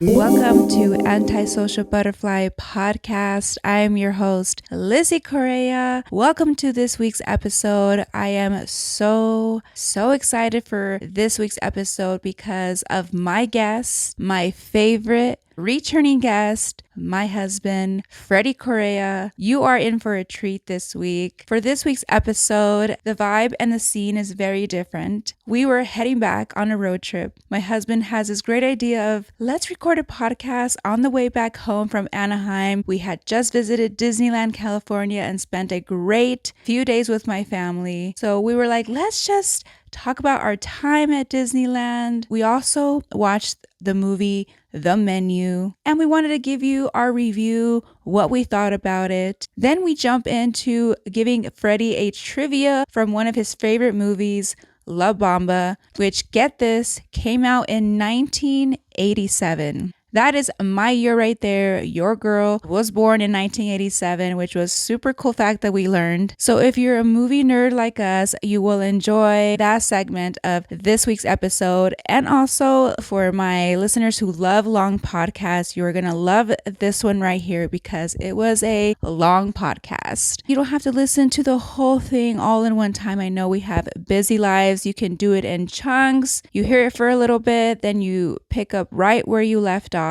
Welcome to Antisocial Butterfly Podcast. I am your host, Lizzie Correa. Welcome to this week's episode. I am so excited for this week's episode because of my guest, my favorite returning guest, my husband, Freddy Correa. You are in for a treat this week. For this week's episode, the vibe and the scene is very different. We were heading back on a road trip. My husband has this great idea of let's record a podcast on the way back home from Anaheim. We had just visited Disneyland, California and spent a great few days with my family. So we were like, let's just talk about our time at Disneyland. We also watched the movie The Menu, and we wanted to give you our review, what we thought about it. Then we jump into giving Freddy a trivia from one of his favorite movies, La Bamba, which, get this, came out in 1987. That is my year right there. Your girl was born in 1987, which was super cool fact that we learned. So if you're a movie nerd like us, you will enjoy that segment of this week's episode. And also for my listeners who love long podcasts, you're going to love this one right here because it was a long podcast. You don't have to listen to the whole thing all in one time. I know we have busy lives. You can do it in chunks. You hear it for a little bit, then you pick up right where you left off.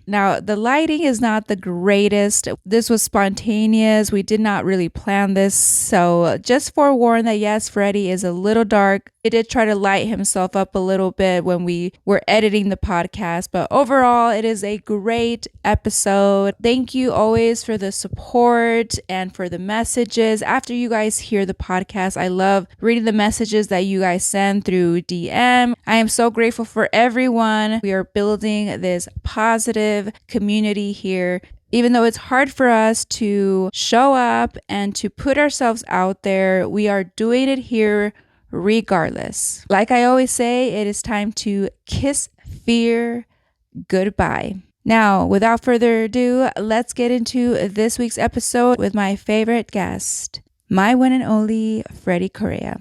Now, the lighting is not the greatest. This was spontaneous. We did not really plan this. So just forewarn that yes, Freddy is a little dark. He did try to light himself up a little bit when we were editing the podcast. But overall, it is a great episode. Thank you always for the support and for the messages. After you guys hear the podcast, I love reading the messages that you guys send through DM. I am so grateful for everyone. We are building this positive community here. Even though it's hard for us to show up and to put ourselves out there, we are doing it here regardless. Like I always say, it is time to kiss fear goodbye. Now, without further ado, let's get into this week's episode with my favorite guest, my one and only Freddy Correa.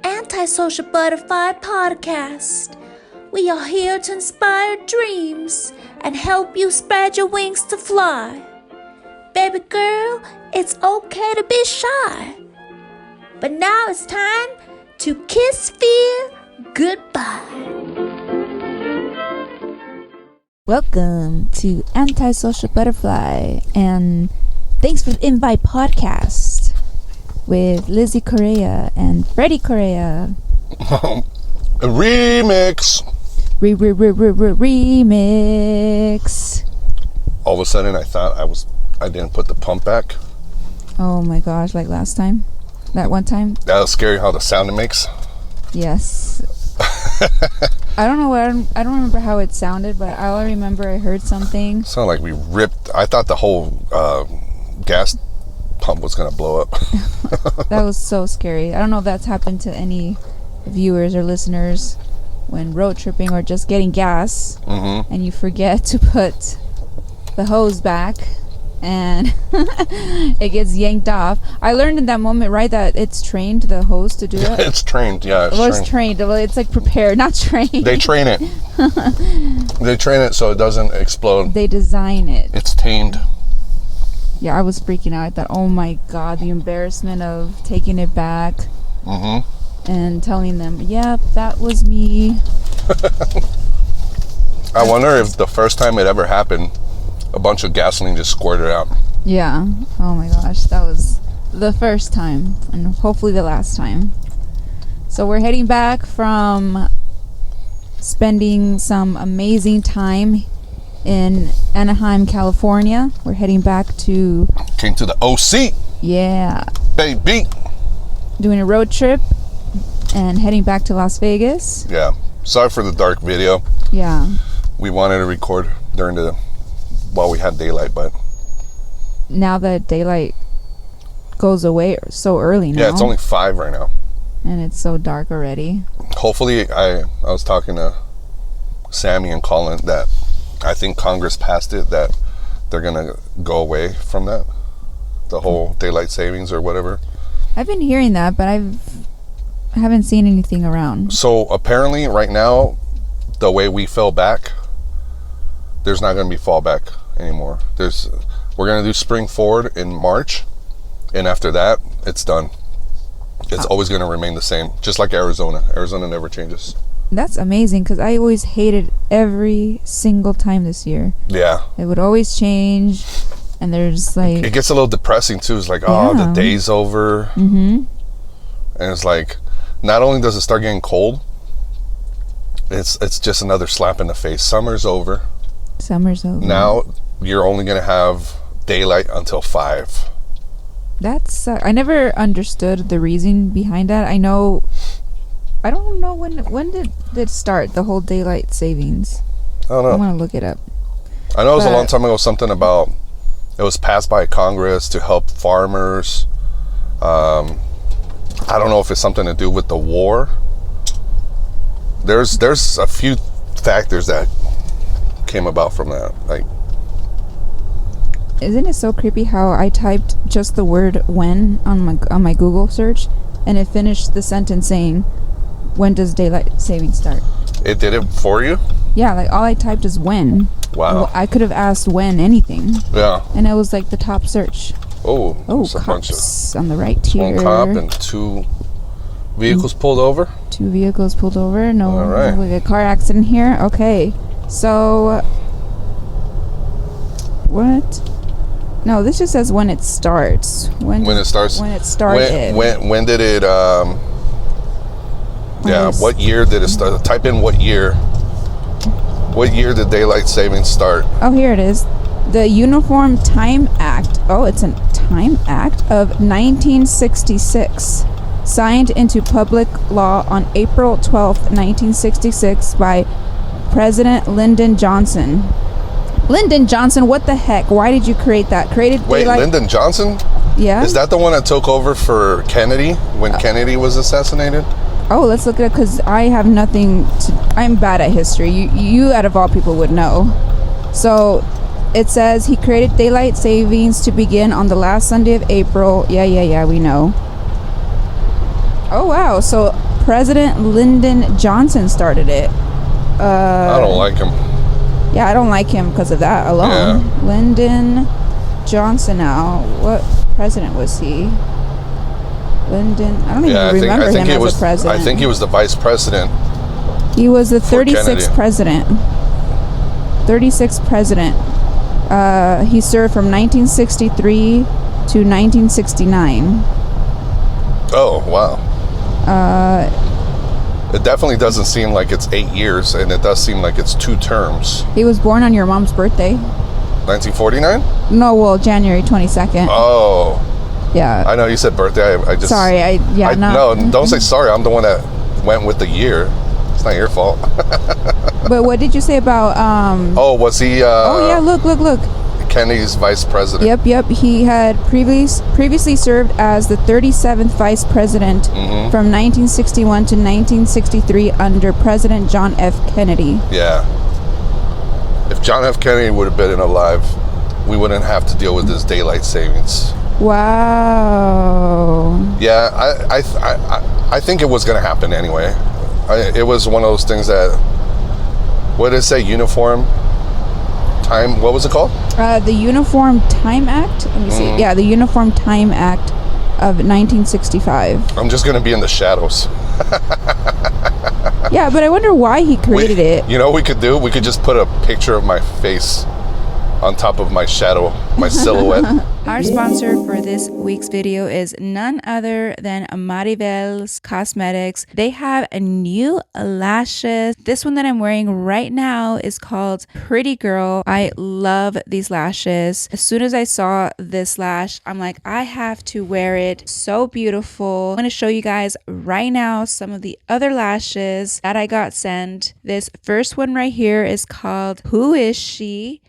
Antisocial Butterfly Podcast. We are here to inspire dreams and help you spread your wings to fly. Baby girl, it's okay to be shy. But now it's time to kiss fear goodbye. Welcome to Antisocial Butterfly and thanks for the invite podcast with Lizzie Correa and Freddy Correa. Remix. Remix. All of a sudden, I thought I didn't put the pump back. Oh my gosh! Like last time, that one time. That was scary. How the sound it makes. Yes. I don't know what I don't remember how it sounded, but all I remember I heard something. Sounded like we ripped. I thought the whole gas pump was gonna blow up. That was so scary. I don't know if that's happened to any viewers or listeners when road tripping or just getting gas, and you forget to put the hose back and it gets yanked off. I learned in that moment, right, that it's trained, the hose, to do it. It's trained, yeah. It's trained. Well, it's like prepared, not trained. They train it. They train it so it doesn't explode. They design it. It's tamed. Yeah, I was freaking out. I thought, oh my God, the embarrassment of taking it back. And telling them, yep, that was me. I wonder if the first time it ever happened, a bunch of gasoline just squirted out. Yeah. Oh my gosh, that was the first time and hopefully the last time. So we're heading back from spending some amazing time in Anaheim, California. We're heading back to... Came to the OC. Yeah. Baby. Doing a road trip and heading back to Las Vegas. Yeah. Sorry for the dark video. Yeah. We wanted to record while we had daylight, but... Now that daylight goes away so early now. Yeah, it's only 5 right now. And it's so dark already. Hopefully, I was talking to Sammy and Colin that I think Congress passed it that they're going to go away from that. The whole daylight savings or whatever. I've been hearing that, but I haven't seen anything around. So apparently right now, the way we fell back, there's not going to be fallback anymore. We're going to do spring forward in March, and after that, it's done. It's always going to remain the same, just like Arizona. Arizona never changes. That's amazing, because I always hated every single time this year. Yeah. It would always change, and there's like... It gets a little depressing too. It's like, oh, the day's over. Mm-hmm. And it's like, not only does it start getting cold, it's just another slap in the face. Summer's over. Summer's over. Now you're only going to have daylight until 5. That's I never understood the reason behind that. I don't know when did it start, the whole daylight savings. I don't know. I want to look it up. I know it was a long time ago, something about it was passed by Congress to help farmers. I don't know if it's something to do with the war. There's a few factors that came about from that. Like, isn't it so creepy how I typed just the word "when" on my Google search, and it finished the sentence saying, "When does daylight saving start?" it did it for you? Yeah, like all I typed is "when." Wow. Well, I could have asked "when" anything. Yeah. And it was like the top search. Oh, cops on the right here. One cop and 2 vehicles pulled over. 2 vehicles pulled over. No, all right. like a car accident here. Okay, so what? No, this just says when it starts. When it starts. When it started. When did it? What year did it start? Type in what year. What year did daylight savings start? Oh, here it is. The Uniform Time Act. Oh, it's a Time Act of 1966. Signed into public law on April 12th, 1966 by President Lyndon Johnson. Lyndon Johnson, what the heck? Why did you create that? Wait, Lyndon Johnson? Yeah. Is that the one that took over for Kennedy when Kennedy was assassinated? Oh, let's look at it, because I have nothing to... I'm bad at history. You out of all people would know. So it says he created daylight savings to begin on the last Sunday of April. Yeah, we know. Oh, wow. So President Lyndon Johnson started it. I don't like him. Yeah, I don't like him because of that alone. Yeah. Lyndon Johnson now. What president was he? Lyndon. I don't even remember him as a president. I think he was the vice president. He was the 36th Kennedy. president. 36th president. He served from 1963 to 1969. Oh, wow. It definitely doesn't seem like it's 8 years, and it does seem like it's 2 terms. He was born on your mom's birthday. 1949? No, well, January 22nd. Oh. Yeah. I know you said birthday. I just... Sorry, No, don't say sorry. I'm the one that went with the year. It's not your fault. But what did you say about... was he... oh, yeah, look. Kennedy's vice president. Yep. He had previously served as the 37th vice president from 1961 to 1963 under President John F. Kennedy. Yeah. If John F. Kennedy would have been alive, we wouldn't have to deal with this daylight savings. Wow. Yeah, I think it was going to happen anyway. It was one of those things that... What did it say? Uniform time... What was it called? The Uniform Time Act. Let me see. Yeah, the Uniform Time Act of 1965. I'm just going to be in the shadows. Yeah, but I wonder why he created it. You know what we could do? We could just put a picture of my face on top of my shadow, my silhouette. Our sponsor for this week's video is none other than Maribel's Cosmetics. They have a new lashes. This one that I'm wearing right now is called Pretty Girl. I love these lashes. As soon as I saw this lash, I'm like, I have to wear it. So beautiful. I'm going to show you guys right now some of the other lashes that I got sent. This first one right here is called Who Is She?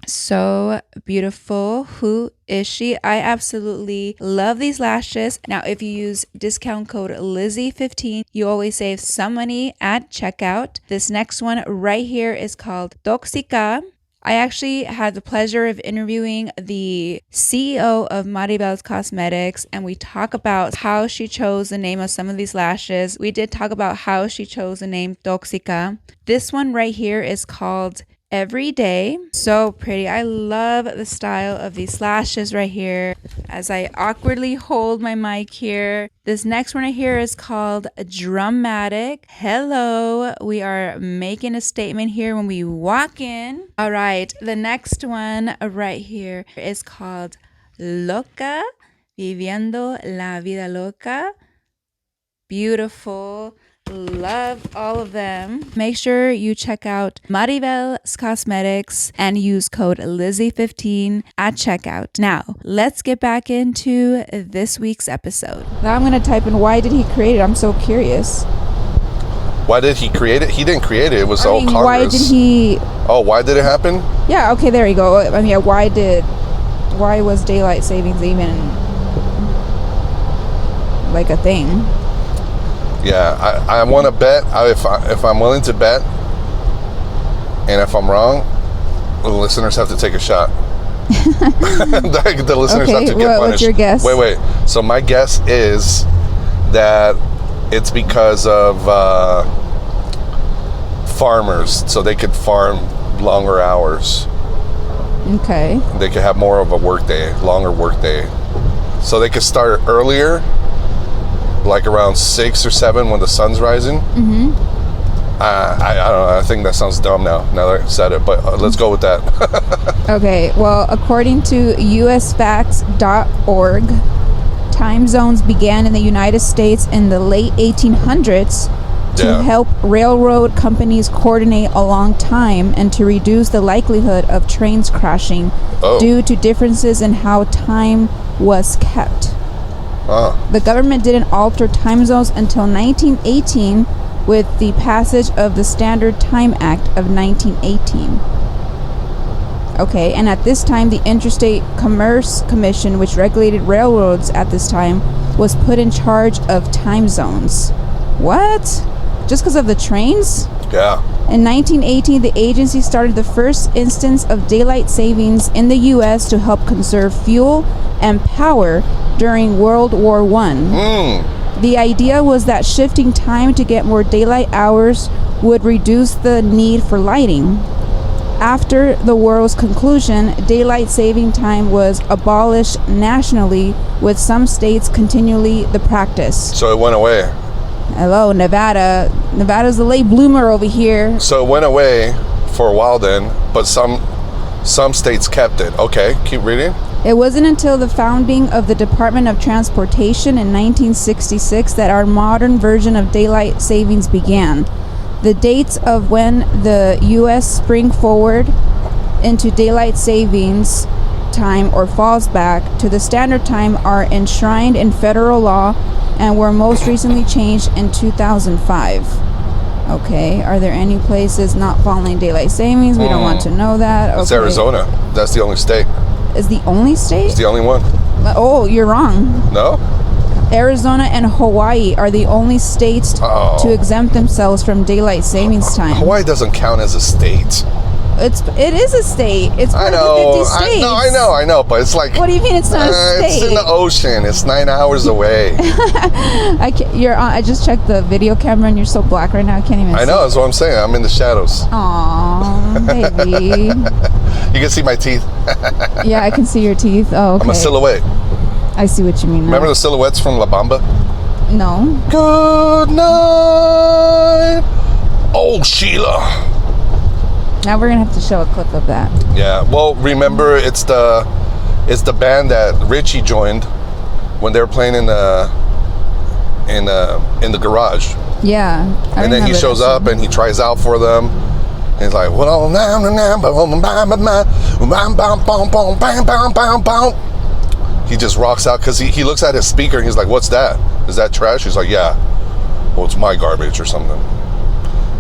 So beautiful. Who is she? I absolutely love these lashes. Now, if you use discount code Lizzie15, you always save some money at checkout. This next one right here is called Toxica. I actually had the pleasure of interviewing the CEO of Maribel's Cosmetics, and we talk about how she chose the name of some of these lashes. We did talk about how she chose the name Toxica. This one right here is called Every Day. So pretty. I love the style of these lashes right here as I awkwardly hold my mic here. This next one right here is called Dramatic. Hello. We are making a statement here when we walk in. All right. The next one right here is called Loca. Viviendo la vida loca. Beautiful. Love all of them. Make sure you check out Maribel's Cosmetics and use code Lizzie15 at checkout. Now, let's get back into this week's episode. Now I'm going to type in why did he create it? I'm so curious. Why did he create it? He didn't create it. It was all Congress. Why did he... Oh, why did it happen? Yeah, okay, there you go. I mean, yeah, why was daylight savings even like a thing? Yeah, I want to bet. If I'm willing to bet, and if I'm wrong, the listeners have to take a shot. The listeners have to get punished. What's your guess? Wait. So my guess is that it's because of farmers, so they could farm longer hours. Okay. They could have more of a longer work day. So they could start earlier, like around 6 or 7 when the sun's rising. Mm-hmm. I don't know. I think that sounds dumb now that I said it, but let's go with that. Okay. Well, according to usfacts.org, time zones began in the United States in the late 1800s to help railroad companies coordinate along time and to reduce the likelihood of trains crashing due to differences in how time was kept. The government didn't alter time zones until 1918 with the passage of the Standard Time Act of 1918. Okay, and at this time, the Interstate Commerce Commission, which regulated railroads at this time, was put in charge of time zones. What? Just because of the trains? Yeah. In 1918, the agency started the first instance of daylight savings in the U.S. to help conserve fuel and power during World War I. The idea was that shifting time to get more daylight hours would reduce the need for lighting. After the war's conclusion, daylight saving time was abolished nationally, with some states continually the practice. So it went away. Hello, Nevada. Nevada's the late bloomer over here. So it went away for a while then, but some states kept it. Okay, keep reading. It wasn't until the founding of the Department of Transportation in 1966 that our modern version of daylight savings began. The dates of when the U.S. spring forward into daylight savings time or falls back to the standard time are enshrined in federal law and were most recently changed in 2005. Okay, are there any places not following daylight savings? We don't want to know that. Okay. It's Arizona. That's the only state. Is the only state? It's the only one. Oh, you're wrong. No? Arizona and Hawaii are the only states to exempt themselves from daylight savings time. Hawaii doesn't count as a state. It is a state. It's one of the 50 states. I know, but it's like... What do you mean it's not a state? It's in the ocean. It's 9 hours away. I just checked the video camera and you're so black right now I can't even see. I know, that's what I'm saying. I'm in the shadows. Aww, baby. You can see my teeth. Yeah, I can see your teeth. Oh, okay. I'm a silhouette. I see what you mean now. Remember the silhouettes from La Bamba? No. Good night, oh Sheila. Now we're gonna have to show a clip of that. Yeah. Well, remember it's the band that Richie joined when they were playing in the garage. Yeah. And then he shows up and he tries out for them. And he's like, well, he just rocks out because he looks at his speaker and he's like, what's that? Is that trash? He's like, yeah. Well, it's my garbage or something.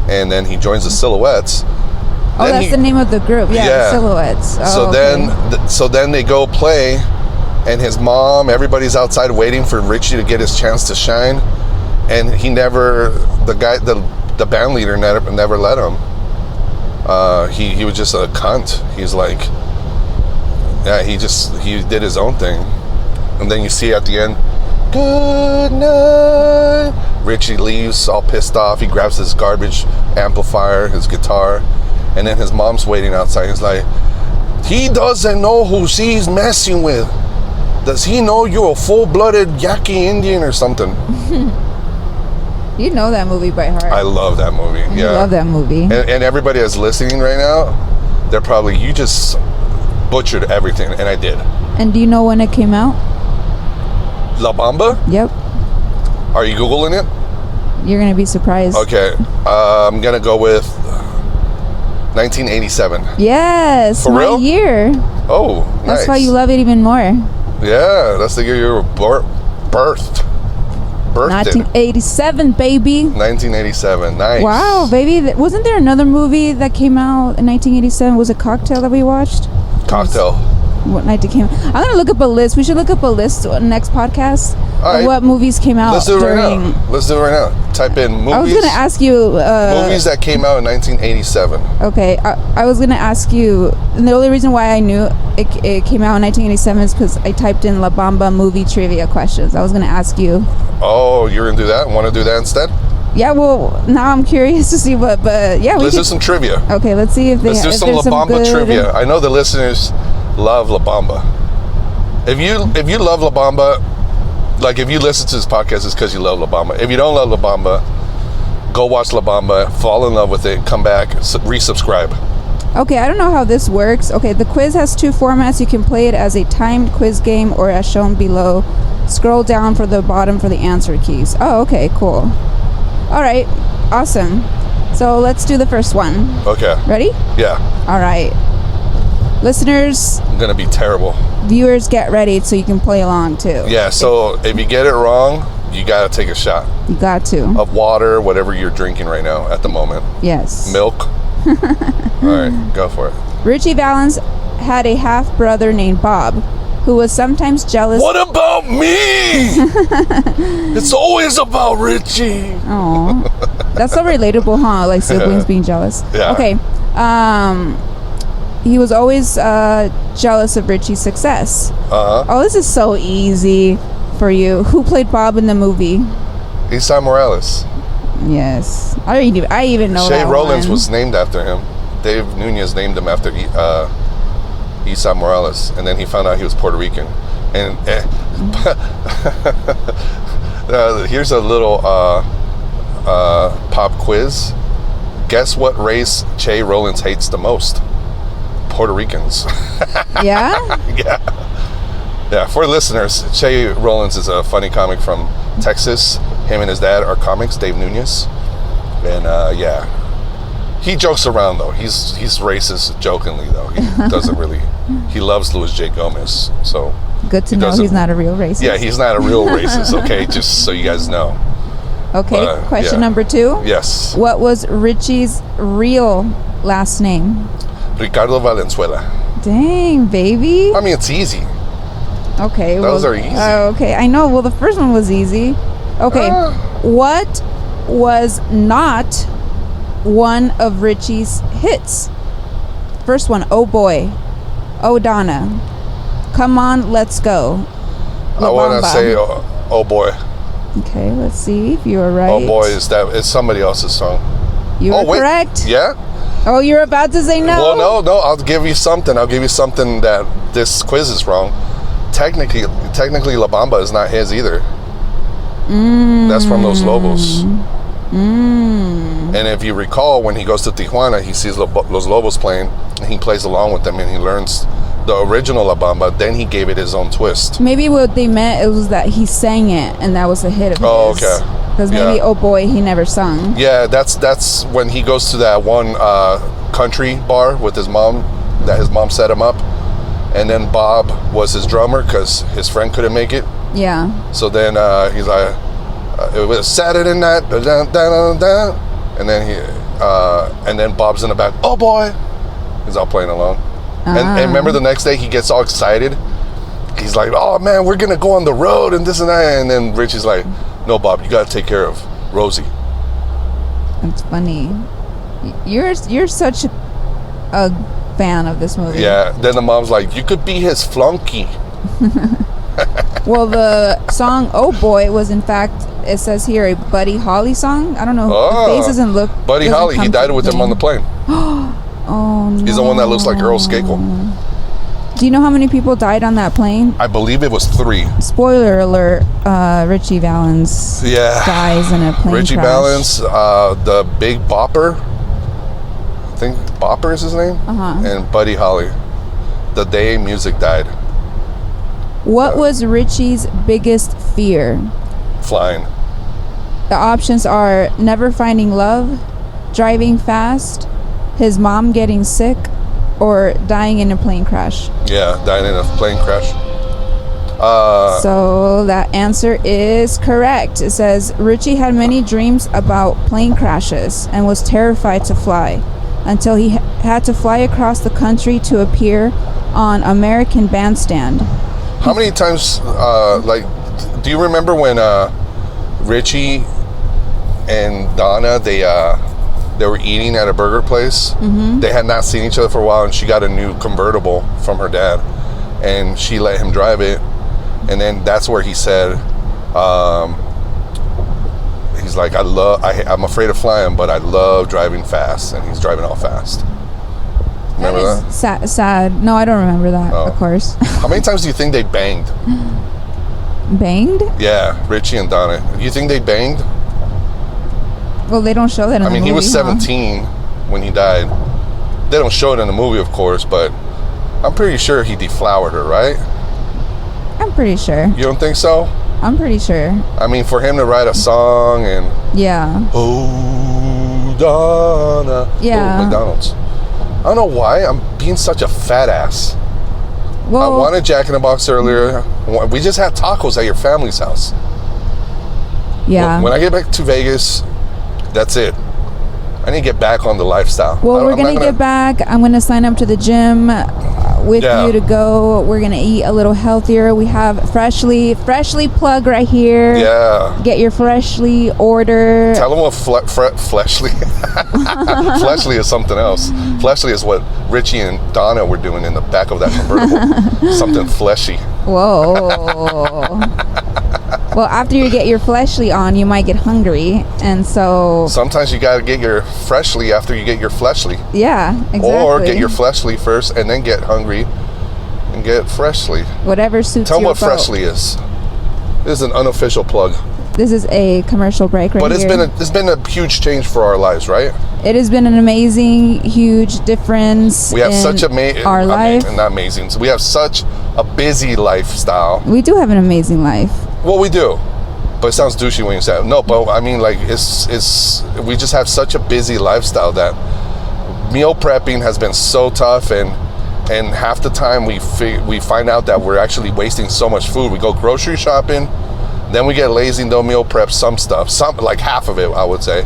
And then he joins the Silhouettes. Oh, then that's the name of the group. Yeah, the Silhouettes. Oh, so then they go play, and his mom, everybody's outside waiting for Richie to get his chance to shine, and the band leader never let him. He was just a cunt. He's like, yeah, he did his own thing. And then you see at the end, good night. Richie leaves all pissed off. He grabs his garbage amplifier, his guitar, and then his mom's waiting outside. He's like, he doesn't know who he's messing with. Does he know you're a full-blooded Yaqui Indian or something? You know that movie by heart. I love that movie. I love that movie. And everybody that's listening right now, they're probably, you just butchered everything, and I did. And do you know when it came out? La Bamba? Yep. Are you Googling it? You're going to be surprised. Okay. I'm going to go with 1987. Yes. For real? Year. Oh, nice. That's why you love it even more. Yeah, that's the year you were birthed. 1987, baby. 1987. Nice. Wow, baby. Wasn't there another movie that came out in 1987? Was it Cocktail that we watched? Cocktail. What night it came out? I'm going to look up a list. We should look up a list on next podcast right. of what movies came out. Let's do it right now. Let's do it right now. Type in movies. I was going to ask you... movies that came out in 1987. Okay. I was going to ask you... And the only reason why I knew it came out in 1987 is because I typed in La Bamba movie trivia questions. I was going to ask you... Oh, you're going to do that? Want to do that instead? Yeah, well, now I'm curious to see what... But yeah, let's do some trivia. Okay, let's see if they... Let's do some La Bamba trivia. I know the listeners love La Bamba. If you love La Bamba, like if you listen to this podcast, it's because you love La Bamba. If you don't love La Bamba, go watch La Bamba, fall in love with it, come back, resubscribe. Okay, I don't know how this works. Okay, the quiz has two formats. You can play it as a timed quiz game or as shown below. Scroll down for the bottom for the answer keys. Oh, okay, cool. All right, awesome. So let's do the first one. Okay. Ready? Yeah. All right. Listeners, I'm gonna be terrible. Viewers, get ready so you can play along too. Yeah, so if you get it wrong, you gotta take a shot. You got to. Of water, whatever you're drinking right now at the moment. Yes. Milk. All right, go for it. Richie Valens had a half-brother named Bob, who was sometimes jealous. What about me? It's always about Richie. Oh, that's so relatable, huh? Like siblings being jealous. Yeah. Okay. He was always jealous of Richie's success. Oh, this is so easy for you. Who played Bob in the movie? Isai Morales. Yes, I even know. Shea that Rollins one. was named after him. Dave Nunez named him after Isai Morales, and then he found out he was Puerto Rican. And here's a little pop quiz. Guess what race Shea Rollins hates the most? Puerto Ricans. Yeah? Yeah. Yeah, for listeners, Shea Rollins is a funny comic from Texas. Him and his dad are comics, Dave Nunez. And yeah. He jokes around though. He's racist jokingly though. He doesn't really. He loves Louis J. Gomez. So good to know he's not a real racist. Yeah, he's not a real racist, okay? Just so you guys know. Okay, question number 2. Yes. What was Richie's real last name? Ricardo Valenzuela. Dang, baby. I mean, it's easy. Okay. Those are easy. Okay, I know. Well, the first one was easy. Okay. What was not one of Richie's hits? First one, Oh Boy, Oh Donna, Come On, Let's Go. I want to say Oh Boy. Okay, let's see if you were right. Oh Boy, it's somebody else's song. You were correct. Yeah? Oh, you're about to say no? Well, no, I'll give you something. I'll give you something that this quiz is wrong. Technically La Bamba is not his either. That's from Los Lobos. And if you recall, when he goes to Tijuana, he sees Los Lobos playing, and he plays along with them, and he learns the original La Bamba. Then he gave it his own twist. Maybe what they meant was that he sang it, and that was a hit of his. Oh, okay. Because maybe Oh Boy, he never sung. Yeah, that's when he goes to that one country bar with his mom, that his mom set him up. And then Bob was his drummer because his friend couldn't make it. Yeah. So then he's like, it was Saturday night, and then Bob's in the back. Oh boy, he's all playing along. And remember the next day he gets all excited. He's like, oh man, we're gonna go on the road and this and that. And then Richie's like, no, Bob, you gotta take care of Rosie. That's funny. You're such a fan of this movie. Yeah. Then the mom's like, you could be his flunky. Well, the song "Oh Boy" was in fact, it says here, a Buddy Holly song. I don't know. The face doesn't look. Buddy Holly, he died with him on the plane. Oh no. He's the one that looks like Earl Skakel. Do you know how many people died on that plane? I believe it was 3. Spoiler alert, Richie Valens dies in a plane Richie crash. Valens, the Big Bopper. I think Bopper is his name. And Buddy Holly. The day music died. What was Richie's biggest fear? Flying. The options are never finding love, driving fast, his mom getting sick, or dying in a plane crash. Yeah, dying in a plane crash. So that answer is correct. It says Richie had many dreams about plane crashes and was terrified to fly until he had to fly across the country to appear on American Bandstand. How many times, do you remember when Richie and Donna, they were eating at a burger place? They had not seen each other for a while, and she got a new convertible from her dad, and she let him drive it. And then that's where he said, he's like, I'm afraid of flying, but I love driving fast, and he's driving all fast. Remember that? Sad. No, I don't remember that, of course. How many times do you think they banged? Banged? Yeah, Richie and Donna. Do you think they banged? Well, they don't show that in the movie. He was 17 when he died. They don't show it in the movie, of course, but I'm pretty sure he deflowered her, right? I'm pretty sure. You don't think so? I'm pretty sure. I mean, for him to write a song and... Yeah. Oh, Donna. Yeah. Oh, McDonald's. I don't know why I'm being such a fat ass. Well, I wanted Jack in the Box earlier. We just had tacos at your family's house. Yeah. When I get back to Vegas, that's it. I need to get back on the lifestyle. Well, we're going to get back. I'm going to sign up to the gym with you to go. We're going to eat a little healthier. We have freshly plug right here. Yeah. Get your freshly order. Tell them what fleshly. Fleshly is something else. Fleshly is what Richie and Donna were doing in the back of that convertible. Something fleshy. Whoa. Well, after you get your fleshly on, you might get hungry, and so... Sometimes you gotta get your freshly after you get your fleshly. Yeah, exactly. Or get your fleshly first, and then get hungry, and get freshly. Whatever suits Tell your them what freshly is. This is an unofficial plug. This is a commercial break right here. But it's been a huge change for our lives, right? It has been an amazing, huge difference. We have such our life. Not amazing. So we have such a busy lifestyle. We do have an amazing life. Well, we do, but it sounds douchey when you say it. No, but I mean, like, it's we just have such a busy lifestyle that meal prepping has been so tough, and half the time we find out that we're actually wasting so much food. We go grocery shopping, then we get lazy and don't meal prep some like half of it, I would say,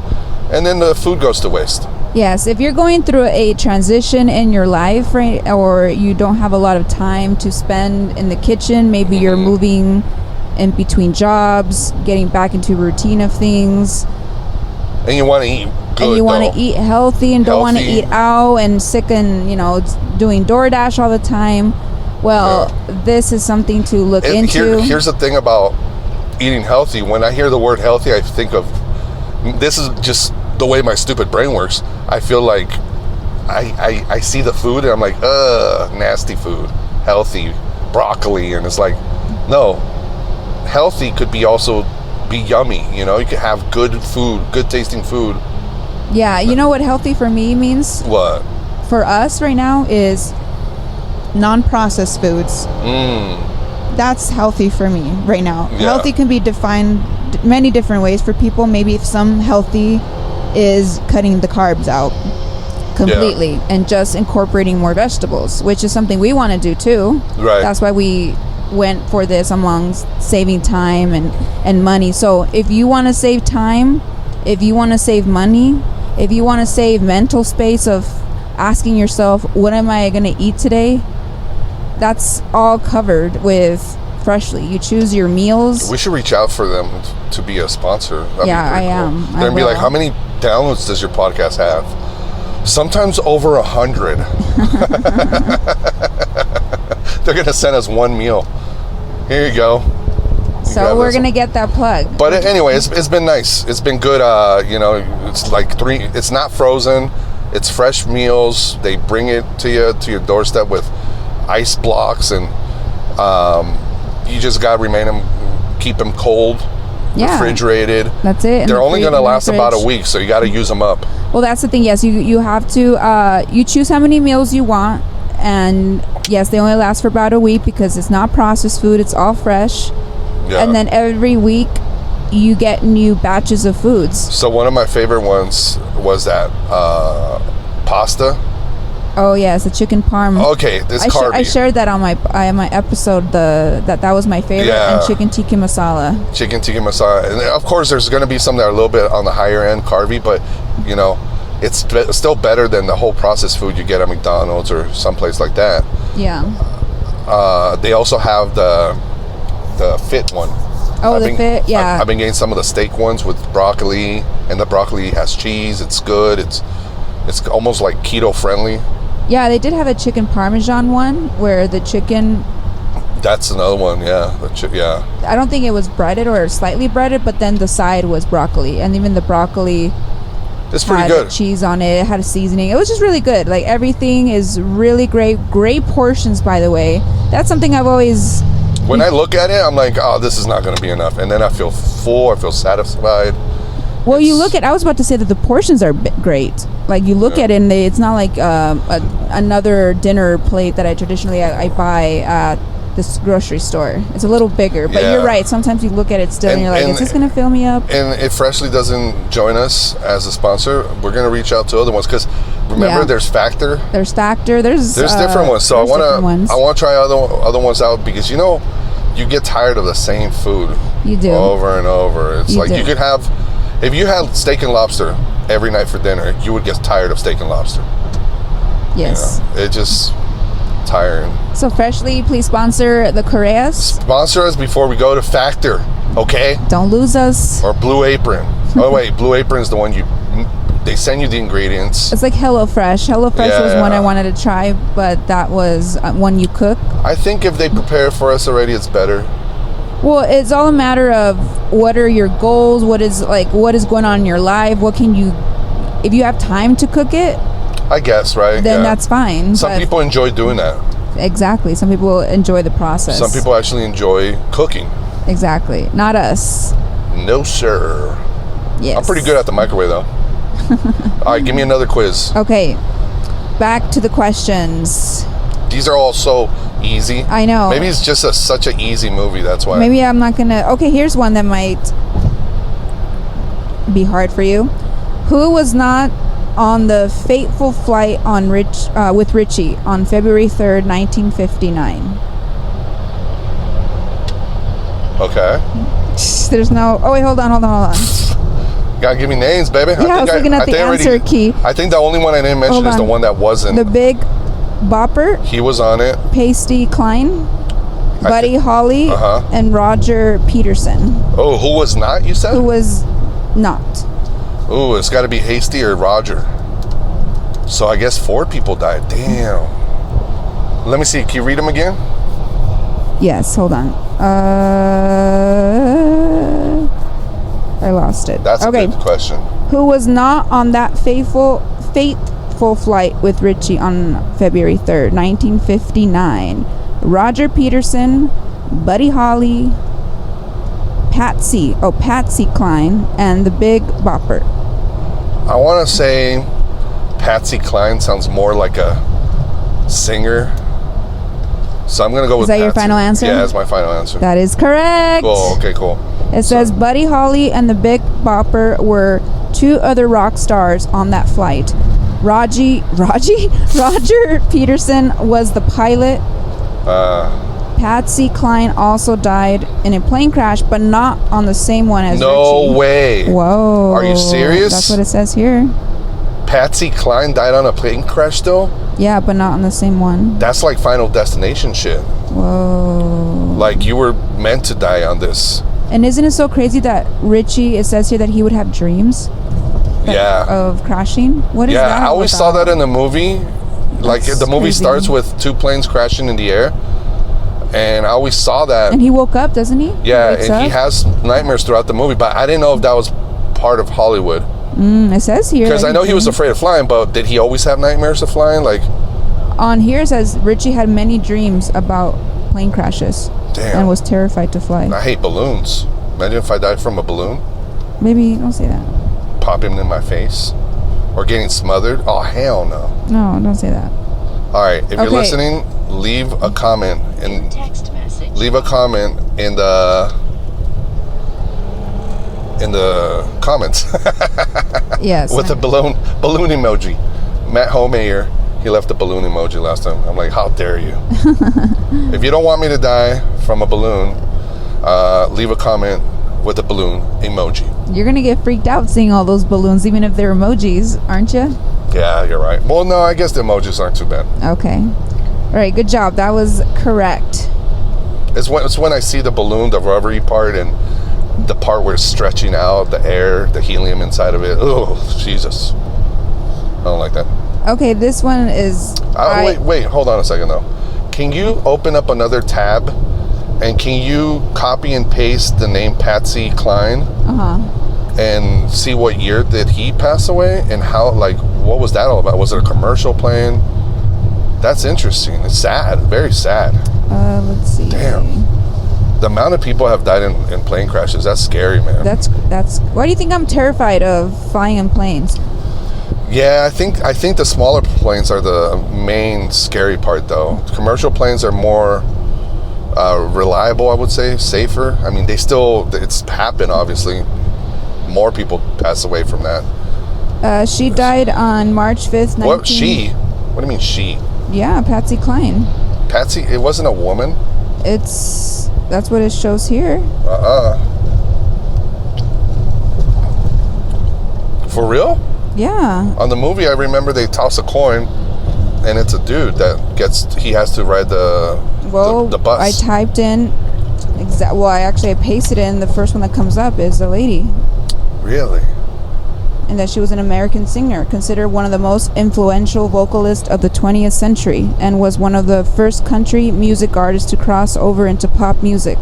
and then the food goes to waste. Yes, if you're going through a transition in your life, right, or you don't have a lot of time to spend in the kitchen, maybe you're moving in between jobs, getting back into routine of things, and you want to eat good, and you want to eat healthy and don't want to eat out and sick and doing DoorDash all the time. Well, this is something to look into. Here's the thing about eating healthy. When I hear the word healthy, I think of, this is just the way my stupid brain works. I feel like I see the food and I'm like, nasty food. Healthy, broccoli, and it's like, no. Healthy could be also be yummy. You could have good food, good tasting food. Yeah, you know what healthy for me means? What? For us right now is non-processed foods. That's healthy for me right now. Yeah. Healthy can be defined many different ways for people. Maybe if some healthy is cutting the carbs out completely and just incorporating more vegetables, which is something we want to do too. Right. That's why we went for this among saving time and money. So if you want to save time, if you want to save money, if you want to save mental space of asking yourself, what am I going to eat today? That's all covered with Freshly. You choose your meals. We should reach out for them to be a sponsor. That'd be I cool. am. They're going to be like, how many downloads does your podcast have? Sometimes over 100. They're gonna send us one meal. Here you go. So we're gonna get that plug. But anyway, it's been nice. It's been good. It's like it's not frozen. It's fresh meals. They bring it to your doorstep with ice blocks, and you just gotta keep them cold, refrigerated. That's it. They're only gonna last about a week, so you gotta use them up. Well, that's the thing. Yes, you have to. You choose how many meals you want, and yes, they only last for about a week because it's not processed food. It's all fresh. Yeah. And then every week you get new batches of foods. So one of my favorite ones was that pasta. Oh yes, the chicken parm. Okay, this carby. I shared that on my episode. That was my favorite. Yeah. And chicken tikka masala. Chicken tikka masala, and of course there's going to be some that are a little bit on the higher end carby, but it's still better than the whole processed food you get at McDonald's or someplace like that. Yeah. They also have the fit one. Oh, the fit, yeah. I've been getting some of the steak ones with broccoli, and the broccoli has cheese. It's good. It's almost like keto friendly. Yeah, they did have a chicken parmesan one where the chicken. That's another one, yeah. Yeah. I don't think it was breaded or slightly breaded, but then the side was broccoli, and even the broccoli. It's pretty good. Cheese on it. It had a seasoning. It was just really good. Like everything is really great. Great portions, by the way. That's something I've always. When I look at it, I'm like, oh, this is not going to be enough. And then I feel full. I feel satisfied. Well, I was about to say that the portions are great. Like you look at it and it's not like another dinner plate that I traditionally I buy at this grocery store. It's a little bigger. But you're right. Sometimes you look at it still and you're like, is this going to fill me up? And if Freshly doesn't join us as a sponsor, we're going to reach out to other ones. Because remember, there's Factor. There's Factor. There's different ones. So I want to try other ones out because, you get tired of the same food. You do. Over and over. It's like you could have, if you had steak and lobster every night for dinner, you would get tired of steak and lobster. Yes. It's just tiring. So Freshly, please sponsor the Correas. Sponsor us before we go to Factor, okay? Don't lose us. Or Blue Apron. Oh wait, Blue Apron is the one they send you the ingredients. It's like HelloFresh. HelloFresh was one I wanted to try, but that was one you cook. I think if they prepare for us already, it's better. Well, it's all a matter of what are your goals, what is going on in your life, if you have time to cook it. I guess, right? Then that's fine. Some people enjoy doing that. Exactly. Some people enjoy the process. Some people actually enjoy cooking. Exactly. Not us. No, sir. Yes. I'm pretty good at the microwave, though. All right, give me another quiz. Okay. Back to the questions. These are all so easy. I know. Maybe it's just such an easy movie, that's why. Maybe I'm not going to... Okay, here's one that might be hard for you. Who was not on the fateful flight with Richie on February 3rd, 1959? Okay. There's no... Oh, wait, hold on. Gotta give me names, baby. Yeah, I was looking at the answer key. I think the only one I didn't mention is the one that wasn't. The Big Bopper. He was on it. Pasty Klein, Buddy Holly, and Roger Peterson. Oh, who was not, you said? Who was not. Oh, it's got to be Hasty or Roger. So I guess 4 people died. Damn. Let me see. Can you read them again? Yes, hold on. I lost it. That's a good question. Who was not on that fateful flight with Richie on February 3rd, 1959? Roger Peterson, Buddy Holly, Patsy Cline, and the Big Bopper. I want to say Patsy Cline sounds more like a singer. So I'm going to go with Patsy. Is that your Patsy. final answer? Yeah, that's my final answer. That is correct. Cool. Okay, cool. It says Buddy Holly and the Big Bopper were 2 other rock stars on that flight. Roger Peterson was the pilot. Patsy Cline also died in a plane crash, but not on the same one as Richie. No way. Whoa. Are you serious? That's what it says here. Patsy Cline died on a plane crash though? Yeah, but not on the same one. That's like Final Destination shit. Whoa. Like you were meant to die on this. And isn't it so crazy that Richie, it says here that he would have dreams? of crashing. What is that? Yeah, I always saw that in the movie. Like That's the movie crazy. starts with 2 planes crashing in the air, and I always saw that. And he woke up, doesn't he? Yeah, wakes and up? he has nightmares throughout the movie, but I didn't know if that was part of Hollywood. It says here. Because that I know he was afraid of flying, but did he always have nightmares of flying? Like, on here it says Richie had many dreams about plane crashes. damn. And was terrified to fly. I hate balloons. Imagine if I died from a balloon, Maybe don't say that. popping in my face, or getting smothered. Oh, hell no. No, don't say that. All right, if you're Okay. listening, leave a comment and Text message. leave a comment in the comments Yes. with the balloon emoji. Matt Holmeyer, he left a balloon emoji last time. I'm like, how dare you? If you don't want me to die from a balloon, leave a comment with a balloon emoji. You're gonna get freaked out seeing all those balloons, even if they're emojis, aren't you? Yeah, you're right. Well, no, I guess the emojis aren't too bad. Okay. All right. Good job. That was correct. It's when I see the balloon, the rubbery part, and the part where it's stretching out, the air, the helium inside of it. Oh, Jesus. I don't like that. Okay. This one is. Wait, hold on a second, though. Can you open up another tab, and can you copy and paste the name Patsy Cline and see what year did he pass away, and how, like, what was that all about? Was it a commercial plane? That's interesting. It's sad. Very sad. Let's see. Damn. The amount of people have died in plane crashes, that's scary, man. That's. Why do you think I'm terrified of flying in planes? Yeah, I think the smaller planes are the main scary part, though. Commercial planes are more reliable, I would say, safer. I mean, it's happened, obviously. More people pass away from that. She died on March 5th, What, she? What do you mean, she? Yeah, Patsy Cline. Patsy, it wasn't a woman? That's what it shows here. For real? Yeah. On the movie, I remember they toss a coin, and it's a dude that he has to ride the bus. I typed in I pasted in. The first one that comes up is a lady. Really? And that she was an American singer, considered one of the most influential vocalists of the 20th century, and was one of the first country music artists to cross over into pop music.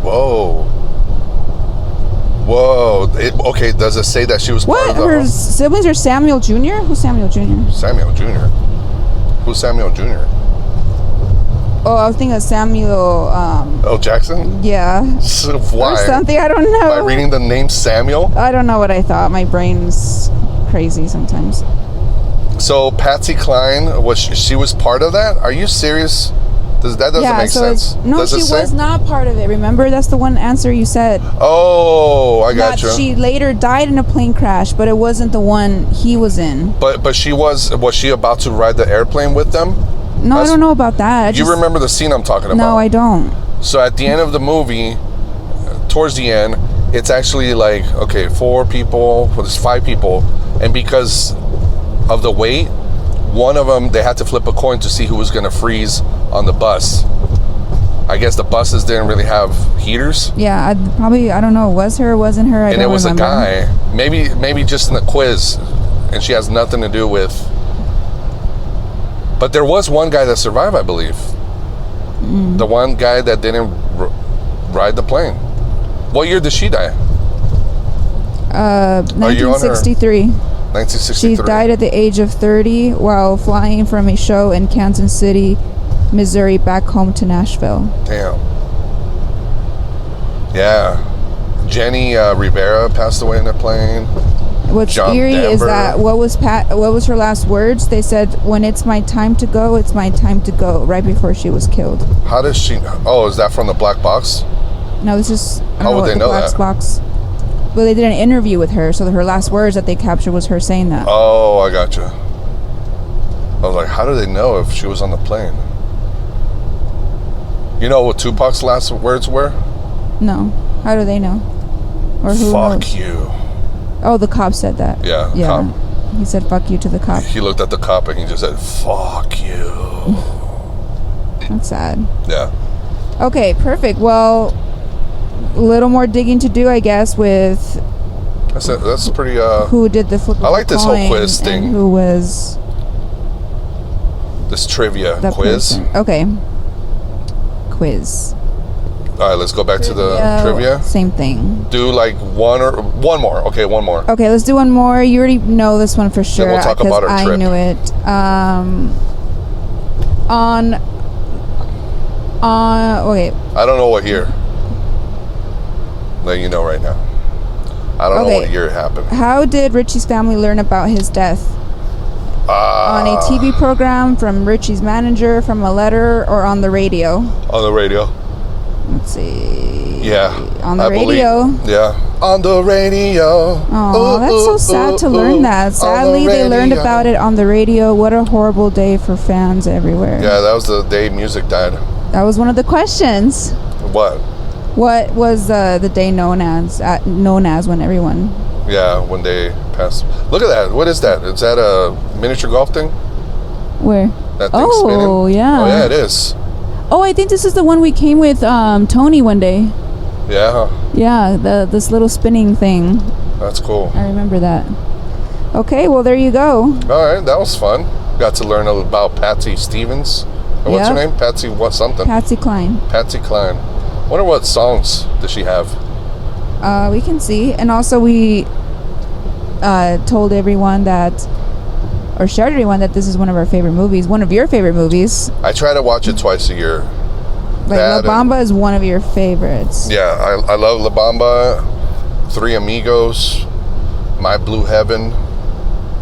Whoa. Okay, does it say that she was part of the... Her siblings are Samuel Jr.? Who's Samuel Jr.? Samuel Jr.? Who's Samuel Jr.? Oh, I was thinking of Samuel... Jackson? Yeah. Why? Or something, I don't know. By reading the name Samuel? I don't know what I thought. My brain's crazy sometimes. So Patsy Cline, she was part of that? Are you serious? That doesn't make sense. No, she was not part of it. Remember, that's the one answer you said. Oh, I got you. She later died in a plane crash, but it wasn't the one he was in. But she was she about to ride the airplane with them? No, I don't know about that. You remember the scene I'm talking about? No, I don't. So at the end of the movie, towards the end, it's actually like, okay, 4 people, well, there's 5 people, and because of the weight, one of them, they had to flip a coin to see who was going to freeze on the bus. I guess the buses didn't really have heaters. Yeah, I don't know, was her or wasn't her, I don't remember. And it was a guy, maybe just in the quiz, and she has nothing to do with... But there was one guy that survived, I believe. The one guy that didn't ride the plane. What year did she die? 1963. 1963. She died at the age of 30 while flying from a show in Kansas City, Missouri, back home to Nashville. Damn. Yeah. Jenny Rivera passed away in a plane. What's John eerie Denver. is that what was her last words? They said, "When it's my time to go, it's my time to go," right before she was killed. How does she... Oh, is that from the black box? No, this is... How would they know that? Box. Well, they did an interview with her, so her last words that they captured was her saying that. Oh, I gotcha. I was like, how do they know if she was on the plane? You know what Tupac's last words were? No. How do they know? Or who Fuck knows? you. Oh, the cop said that. Yeah, Yeah. cop. He said, "Fuck you" to the cop. He looked at the cop and he just said, "Fuck you." That's sad. Yeah. Okay, perfect. Well, a little more digging to do, I guess, with That's it. That's pretty. Who did the flip of I like the this whole coin quiz thing. and who was This trivia the quiz. person. Okay. Quiz. All right, let's go back to the trivia. Same thing. Do like one more. Okay, one more. Okay, let's do one more. You already know this one for sure. Then we'll talk about our I trip. knew it. Okay. I don't know what year. Let you know right now. I don't know what year it happened. How did Richie's family learn about his death? On a TV program, from Richie's manager, from a letter, or on the radio? On the radio. Let's see. Yeah. On the radio. Yeah. On the radio. Oh, that's so sad to learn that. Sadly, they learned about it on the radio. What a horrible day for fans everywhere. Yeah, that was the day music died. That was one of the questions. What? What was the day known as when everyone... Yeah, when they passed. Look at that. What is that? Is that a miniature golf thing? Where? That thing spinning? Oh, yeah. Oh, yeah, it is. Oh, I think this is the one we came with Tony one day. Yeah. Yeah, this little spinning thing. That's cool. I remember that. Okay, well, there you go. All right, that was fun. Got to learn about Patsy Stevens. What's her name? Patsy what something? Patsy Cline. Patsy Cline. Wonder what songs does she have? We can see. And also we told everyone that, or showed everyone that this is one of our favorite movies. One of your favorite movies. I try to watch it twice a year. Like La Bamba is one of your favorites. Yeah, I love La Bamba, Three Amigos, My Blue Heaven.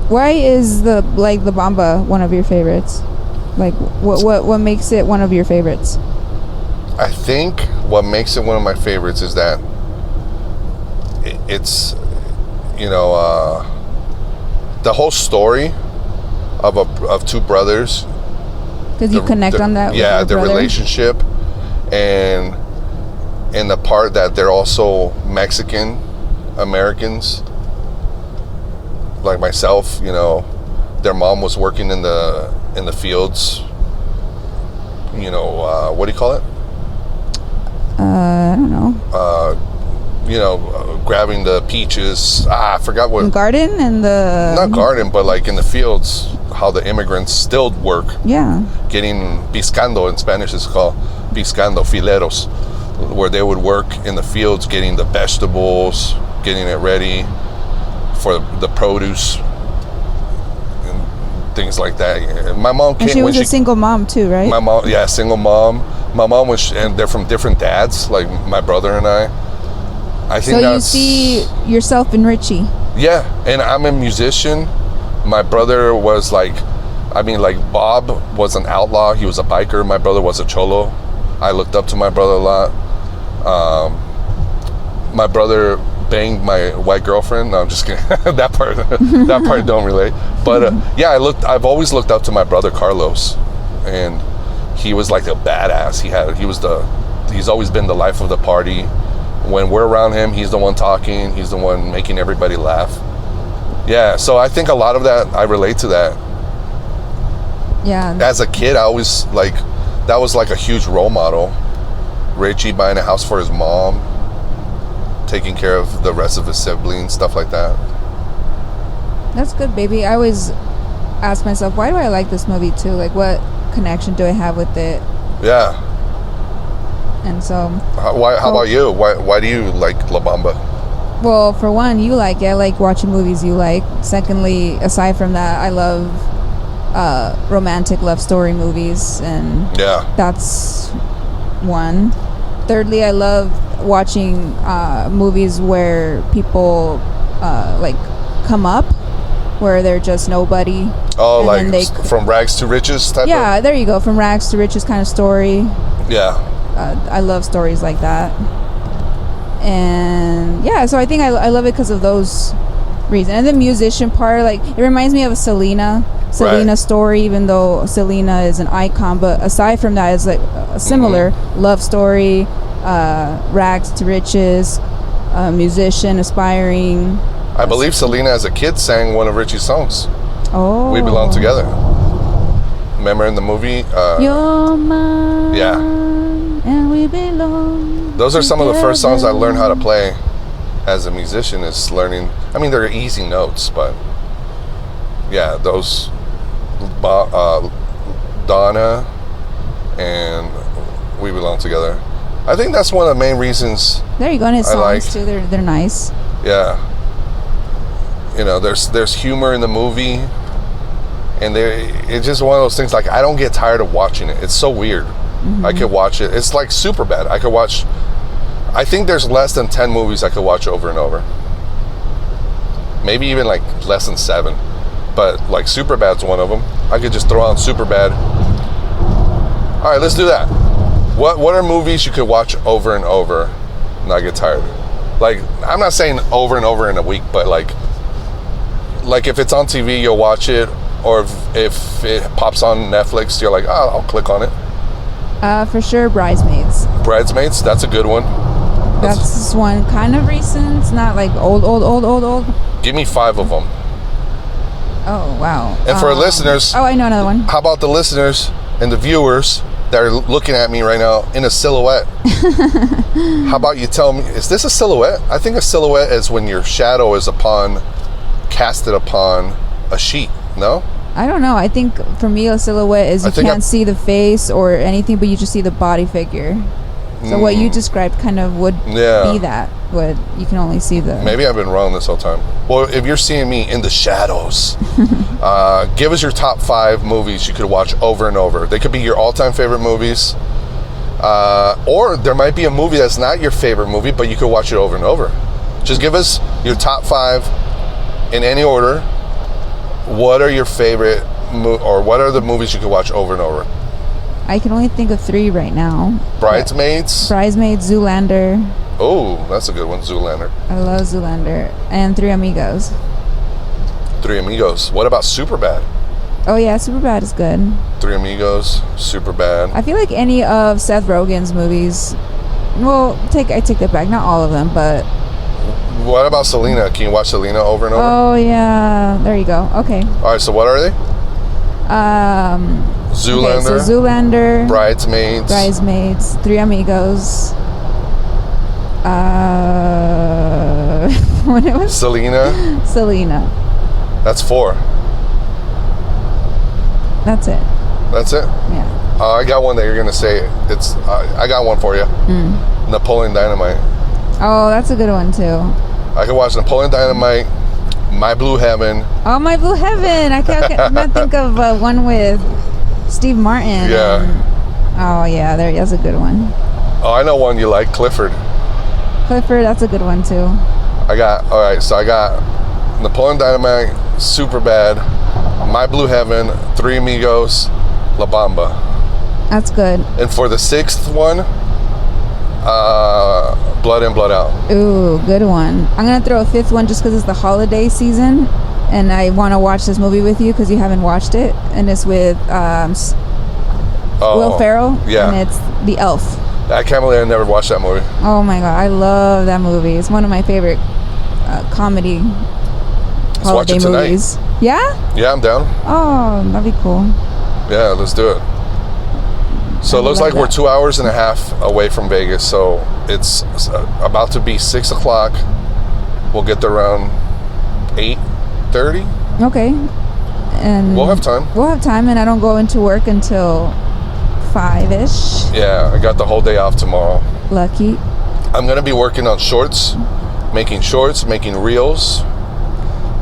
Why is La Bamba one of your favorites? Like, what makes it one of your favorites? I think what makes it one of my favorites is that it's, the whole story of two brothers. Because you connect on that with your their brother? Relationship, and in the part that they're also Mexican Americans, like myself. Their mom was working in the fields. What do you call it? I don't know. Grabbing the peaches. I forgot what. Garden and the... Not garden, but like in the fields, how the immigrants still work. Yeah. Getting piscando, in Spanish it's called piscando, fileros, where they would work in the fields getting the vegetables, getting it ready for the produce and things like that. My mom came. And she was a single mom too, right? My mom, yeah, single mom. My mom was, and they're from different dads, like my brother and I. I think so you see yourself in Richie. Yeah, and I'm a musician. My brother was Bob was an outlaw. He was a biker. My brother was a cholo. I looked up to my brother a lot. My brother banged my white girlfriend. No, I'm just kidding. that part don't relate. But I've always looked up to my brother Carlos, and he was like a badass. He's always been the life of the party. When we're around him, he's the one talking. He's the one making everybody laugh. Yeah, so I think a lot of that, I relate to that. Yeah. As a kid, I always that was like a huge role model. Richie buying a house for his mom, taking care of the rest of his siblings, stuff like that. That's good, baby. I always ask myself, why do I like this movie too? Like, what connection do I have with it? Yeah. And so... How about you? Why do you like La Bamba? Well, for one, you like it. I like watching movies you like. Secondly, aside from that, I love romantic love story movies, and that's one. Thirdly, I love watching movies where people come up, where they're just nobody. Oh, like from rags to riches type of? Yeah, there you go. From rags to riches kind of story. Yeah. I love stories like that. And yeah, so I think I love it because of those reasons. And the musician part, it reminds me of a Selena story, even though Selena is an icon. But aside from that, it's like a similar love story, rags to riches, musician, aspiring. I believe Selena as a kid sang one of Richie's songs. Oh. We Belong Together. Remember in the movie? You're mine. Yeah. And we belong. Those are some of the first songs I learned how to play. as a musician is learning. I mean, they're easy notes, but yeah, those Donna and We Belong Together. I think that's one of the main reasons. There you go. And his songs too. They're nice. Yeah. You know, there's humor in the movie, and it's just one of those things. Like, I don't get tired of watching it. It's so weird. Mm-hmm. I could watch it. It's like Superbad. I could watch. I think there's less than 10 movies I could watch over and over. Maybe even like less than 7. But like Superbad's one of them. I could just throw on Superbad. All right, let's do that. What are movies you could watch over and over and not get tired? Like, I'm not saying over and over in a week, but like if it's on TV, you'll watch it, or if it pops on Netflix, you're like, oh, I'll click on it. For sure, Bridesmaids. Bridesmaids, that's a good one. That's one kind of recent. It's not like old. Give me 5 of them. Oh, wow. And for our listeners... Oh, I know another one. How about the listeners and the viewers that are looking at me right now in a silhouette? How about you tell me, is this a silhouette? I think a silhouette is when your shadow is casted upon a sheet, no? I don't know. I think for me, a silhouette is you can't see the face or anything, but you just see the body figure. So what you described kind of would be that. What you can only see the... Maybe I've been wrong this whole time. Well, if you're seeing me in the shadows, give us your top 5 movies you could watch over and over. They could be your all-time favorite movies. Or there might be a movie that's not your favorite movie, but you could watch it over and over. Just give us your top 5 in any order. What are your favorite or what are the movies you could watch over and over? I can only think of 3 right now. Bridesmaids, Zoolander. Oh, that's a good one, Zoolander. I love Zoolander. And Three Amigos. Three Amigos. What about Superbad? Oh yeah, Superbad is good. Three Amigos, Superbad. I feel like any of Seth Rogen's movies. Well, I take that back. Not all of them, but. What about Selena? Can you watch Selena over and over? Oh yeah, there you go. Okay. All right. So what are they? Zoolander. Okay, so Zoolander. Bridesmaids. Three Amigos. What it was? Selena. That's 4. That's it. That's it? Yeah. I got one that you're gonna say. It's. I got one for you. Napoleon Dynamite. Oh, that's a good one too. I could watch Napoleon Dynamite, My Blue Heaven. Oh, My Blue Heaven. I can't think of one with Steve Martin. Yeah. Oh yeah, that's a good one. Oh, I know one you like, Clifford. That's a good one too. I got Napoleon Dynamite, Superbad, My Blue Heaven, Three Amigos, La Bamba. That's good. And for the 6th one, Blood In, Blood Out. Ooh, good one. I'm gonna throw a 5th one just because it's the holiday season, and I want to watch this movie with you because you haven't watched it, and it's with Will Ferrell. Yeah. And it's The Elf. I can't believe I never watched that movie. Oh my god, I love that movie. It's one of my favorite comedy holiday movies. Yeah? Yeah, I'm down. Oh, that'd be cool. Yeah, let's do it. So it looks like we're 2 hours and a half away from Vegas. So it's about to be 6 o'clock. We'll get there around 8:30. Okay. And we'll have time. And I don't go into work until 5-ish. Yeah, I got the whole day off tomorrow. Lucky. I'm going to be working on shorts, making reels.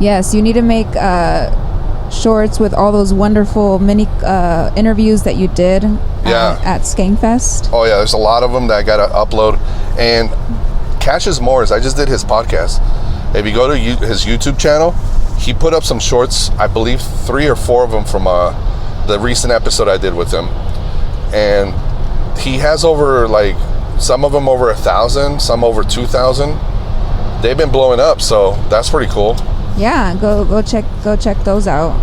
Yes, you need to make shorts with all those wonderful mini interviews that you did at Skankfest. Oh yeah, there's a lot of them that I gotta upload. And Cassius Morris, I just did his podcast. If you go to his YouTube channel, he put up some shorts, I believe 3 or 4 of them from the recent episode I did with him. And he has over, like, some of them over 1,000, some over 2,000. They've been blowing up, so that's pretty cool. Yeah, go check those out.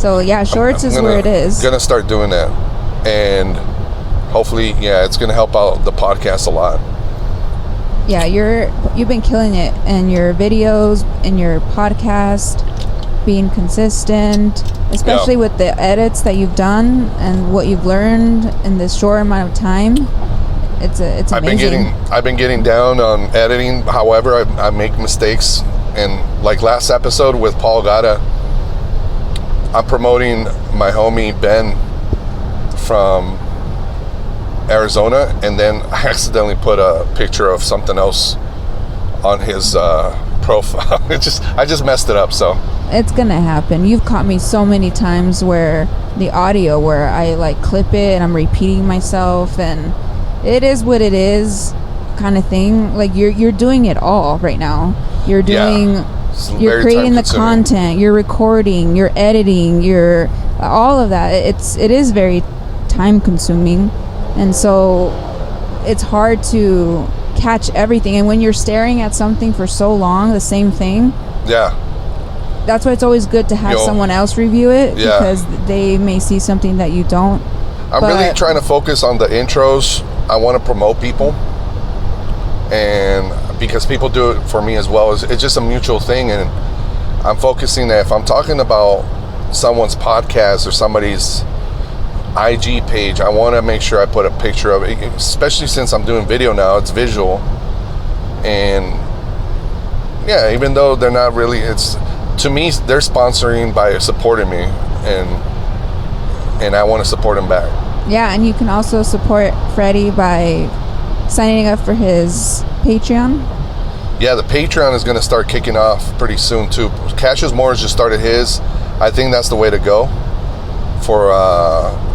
So yeah, shorts is where it is. Gonna start doing that, and hopefully, yeah, it's gonna help out the podcast a lot. Yeah, you've been killing it in your videos, in your podcast, being consistent, especially with the edits that you've done and what you've learned in this short amount of time. it's amazing. I've been getting down on editing. However, I make mistakes, and like last episode with Paul Gata, I'm promoting my homie Ben from Arizona, and then I accidentally put a picture of something else on his profile. I just messed it up. So it's gonna happen. You've caught me so many times where the audio, where I like clip it and I'm repeating myself, and it is what it is, kind of thing. Like you're doing it all right now. You're doing. You're creating the content, you're recording, you're editing, you're all of that. It is very time consuming, and so it's hard to catch everything. And when you're staring at something for so long, the same thing, that's why it's always good to have someone else review it, because they may see something that you don't. I'm really trying to focus on the intros. I want to promote people, and because people do it for me as well. It's just a mutual thing, and I'm focusing that if I'm talking about someone's podcast or somebody's IG page, I want to make sure I put a picture of it, especially since I'm doing video now. It's visual, and even though they're not really, it's, to me, they're sponsoring by supporting me, and I want to support them back. Yeah, and you can also support Freddy by signing up for his Patreon. Yeah, the Patreon is going to start kicking off pretty soon too. Cassius Moore's just started his. I think that's the way to go for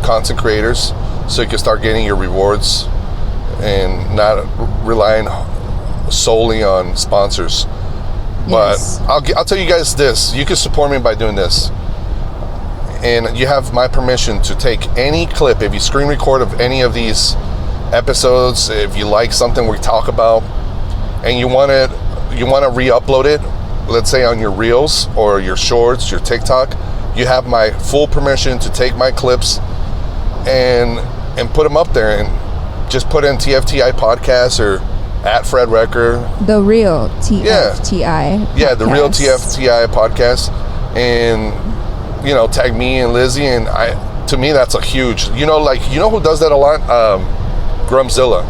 content creators, so you can start getting your rewards and not relying solely on sponsors. Yes. But I'll tell you guys this: you can support me by doing this, and you have my permission to take any clip. If you screen record of any of these episodes, if you like something we talk about, and you want to re-upload it, let's say on your Reels or your Shorts, your TikTok, you have my full permission to take my clips and put them up there, and just put in TFTI podcast or at Fred Recker. The real TFTI. Yeah, the real TFTI podcast, and tag me and Lizzie, and to me that's a huge. Who does that a lot? Grumzilla.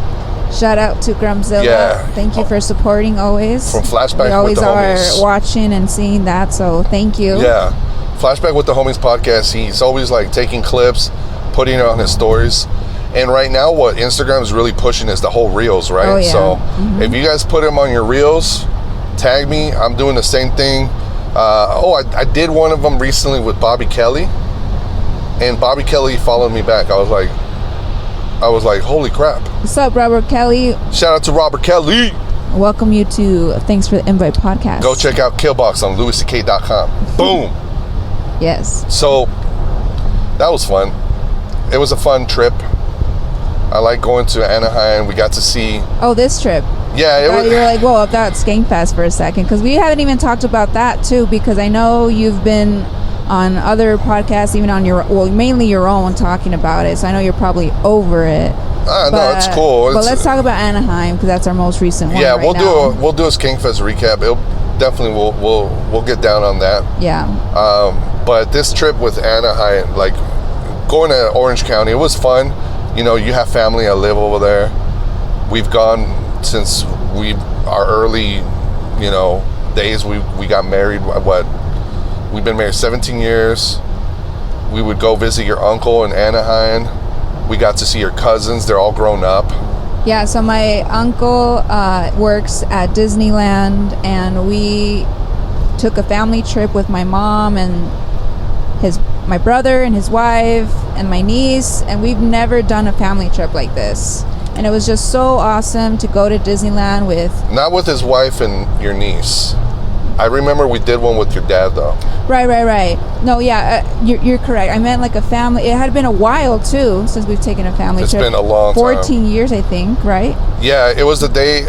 Shout out to Grumzilla. Yeah. Thank you for supporting always. From Flashback we always with the Homies. are watching and seeing that, so thank you. Yeah. Flashback with the Homies podcast, he's always like taking clips, putting it on his stories. And right now what Instagram is really pushing is the whole Reels, right? Oh, yeah. So if you guys put them on your Reels, tag me. I'm doing the same thing. I did one of them recently with Bobby Kelly, and Bobby Kelly followed me back. I was like, holy crap. What's up, Robert Kelly? Shout out to Robert Kelly. Welcome you to Thanks for the Invite podcast. Go check out Killbox on louisck.com. Boom. Yes. So that was fun. It was a fun trip. I like going to Anaheim. We got to see. Oh, this trip. Yeah, it was. You're like, whoa, I thought Skankfest for a second, because we haven't even talked about that too. Because I know you've been on other podcasts, even on mainly your own, talking about it. So I know you're probably over it. No, it's cool. But let's talk about Anaheim, because that's our most recent one. Yeah, we'll do a Skankfest recap. We'll get down on that. Yeah. But this trip with Anaheim, like going to Orange County, it was fun. You have family. I live over there. We've gone since our early, days. We got married. We've been married 17 years. We would go visit your uncle in Anaheim. We got to see your cousins. They're all grown up. Yeah, so my uncle works at DisneyLAnd, and we took a family trip with my mom and my brother and his wife and my niece, and we've never done a family trip like this. And it was just so awesome to go to Disneyland with... Not with his wife and your niece. I remember we did one with your dad, though. Right. No, yeah, you're correct. I meant like a family. It had been a while, too, since we've taken a family trip. It's been a long 14 years, I think, right? Yeah, it was the day...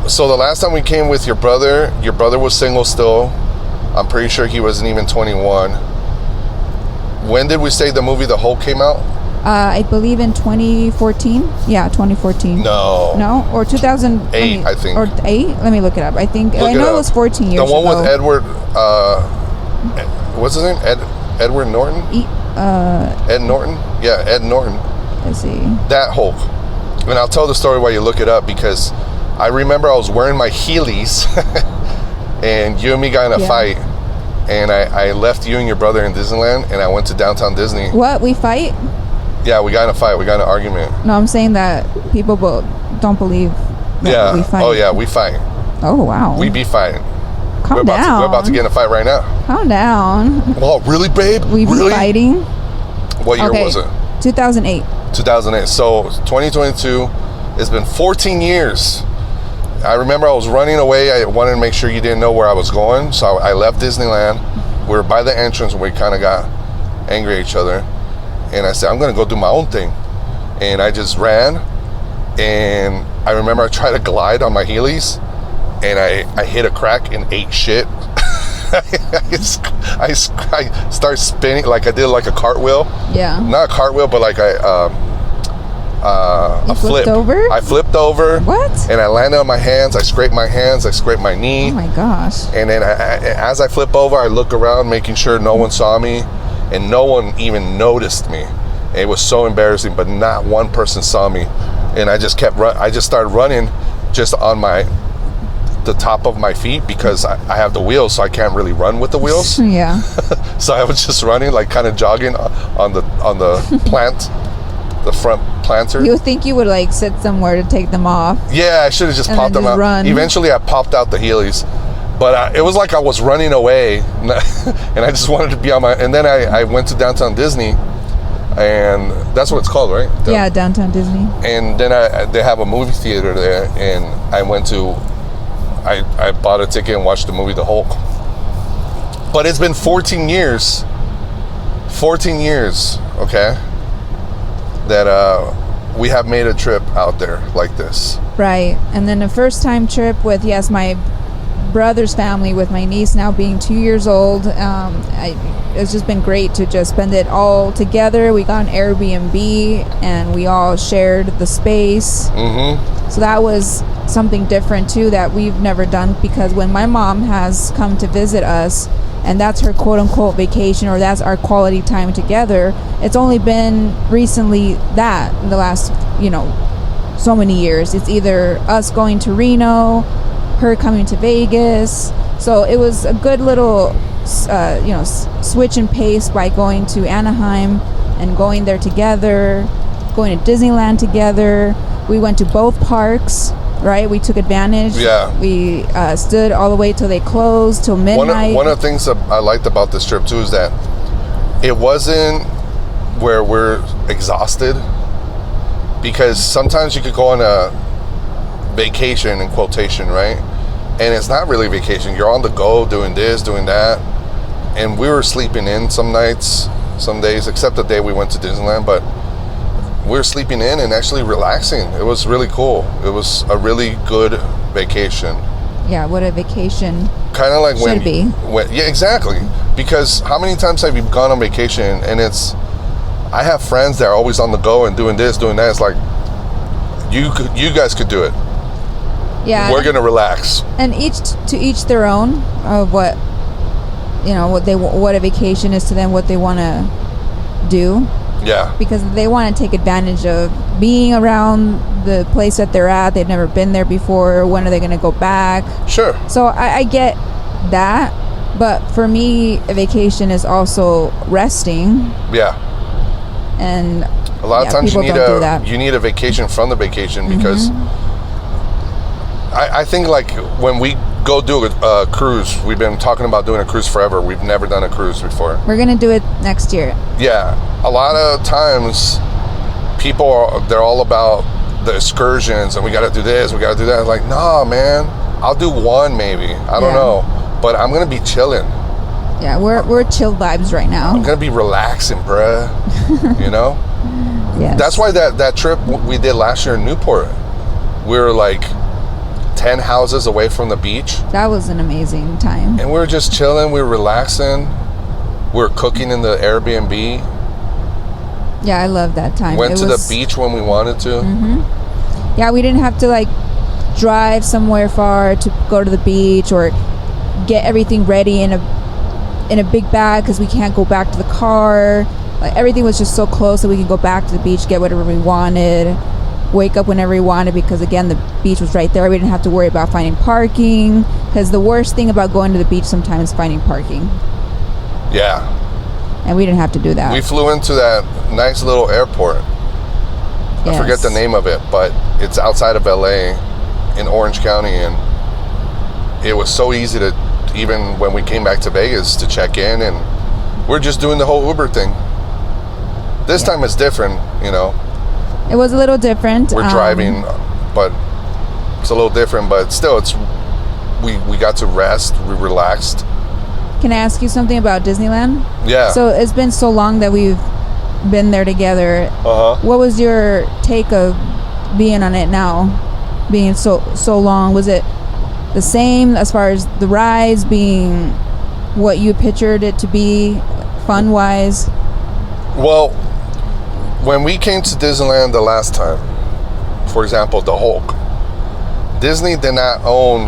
so the last time we came with your brother was single still. I'm pretty sure he wasn't even 21. When did we say the movie The Hulk came out? I believe in 2014. Yeah, 2014. No, or 2008. I think. Or 8. Let me look it up. I know it was 14 years ago. The one with Edward. What's his name? Edward Norton. Ed Norton. Yeah, Ed Norton. Let's see. That Hulk. And I'll tell the story while you look it up, because I remember I was wearing my Heelys and you and me got in a fight, and I left you and your brother in Disneyland, and I went to downtown Disney. What, we fight? Yeah, we got in a fight. We got in an argument. No, I'm saying that people don't believe that we fight. Oh yeah, we fight. Oh wow. We be fighting. Calm down. We're about to get in a fight right now. Calm down. Well, really, babe? We be really? fighting? What year was it? 2008. 2008. So 2022. It's been 14 years. I remember I was running away. I wanted to make sure you didn't know where I was going. So I left Disneyland. We were by the entrance, and we kind of got angry at each other. And I said, I'm going to go do my own thing. And I just ran. And I remember I tried to glide on my Heelys. And I hit a crack and ate shit. I started spinning like I did like a cartwheel. Yeah. Not a cartwheel, but like a flip. Over? I flipped over. What? And I landed on my hands. I scraped my hands. I scraped my knee. Oh my gosh. And then as I flip over, I look around, making sure no one saw me, and no one even noticed me. It was so embarrassing, but not one person saw me. And I just kept I just started running just on the top of my feet, because I have the wheels, so I can't really run with the wheels. Yeah. So I was just running, like kind of jogging on the plant. The front planter. You would think you would like sit somewhere to take them off. Yeah, I should have just popped them out. Run. Eventually I popped out the Heelys, but it was like I was running away, and I just wanted to be on my. And then I went to downtown Disney, and that's what it's called, right? Yeah, downtown Disney. And then they have a movie theater there, and I went to. I bought a ticket and watched the movie The Hulk. But it's been 14 years. 14 years, okay? That we have made a trip out there like this. Right. And then the first time trip with, my brother's family, with my niece now being 2 years old. It's just been great to just spend it all together. We got an Airbnb and we all shared the space. Mm-hmm. So that was something different too that we've never done, because when my mom has come to visit us, and that's her quote-unquote vacation, or that's our quality time together, it's only been recently that in the last so many years. It's either us going to Reno, her coming to Vegas. So it was a good little switch in pace by going to Anaheim and going there together, going to Disneyland together. We went to both parks, right? We took advantage. Yeah. We stood all the way till they closed, till midnight. One of the things that I liked about this trip too is that it wasn't where we're exhausted, because sometimes you could go on a vacation, in quotation, right? And it's not really vacation. You're on the go, doing this, doing that. And we were sleeping in some nights, some days, except the day we went to Disneyland, but we were sleeping in and actually relaxing. It was really cool. It was a really good vacation. Yeah, what a vacation kind of like should be. Yeah, exactly. Because how many times have you gone on vacation and I have friends that are always on the go and doing this, doing that. It's like, you guys could do it. Yeah. We're gonna relax. And to each their own of what a vacation is to them, what they want to do. Yeah. Because they want to take advantage of being around the place that they're at. They've never been there before. When are they going to go back? Sure. So I get that. But for me, a vacation is also resting. Yeah. And a lot of times you need a vacation from the vacation, because I think like when we go do a cruise, we've been talking about doing a cruise forever. We've never done a cruise before. We're going to do it next year. Yeah. A lot of times they're all about the excursions and we got to do this, we got to do that. Like, nah, man, I'll do one maybe. I don't know. But I'm going to be chilling. Yeah, we're chill vibes right now. I'm going to be relaxing, bruh. Yes. That's why that trip we did last year in Newport, we were like 10 houses away from the beach. That was an amazing time. And we were just chilling, we were relaxing. We were cooking in the Airbnb. Yeah, I love that time. Went to the beach when we wanted to. Mm-hmm. Yeah, we didn't have to like drive somewhere far to go to the beach or get everything ready in a big bag because we can't go back to the car. Like everything was just so close that we could go back to the beach, get whatever we wanted. wake up whenever we wanted because, again, the beach was right there. We didn't have to worry about finding parking, because the worst thing about going to the beach sometimes is finding parking. Yeah. And we didn't have to do that. We flew into that nice little airport. I forget the name of it, but it's outside of LA in Orange County, and it was so easy to, even when we came back to Vegas, to check in, and we're just doing the whole Uber thing. This time it's different, you know. It was a little different. We're driving, but it's a little different, but still it's we got to rest, we relaxed. Can I ask you something about Disneyland? Yeah. So it's been so long that we've been there together. What was your take of being on it now, being so long? Was it the same as far as the rides being what you pictured it to be, fun wise? Well, when we came to Disneyland the last time, for example, the Hulk, Disney did not own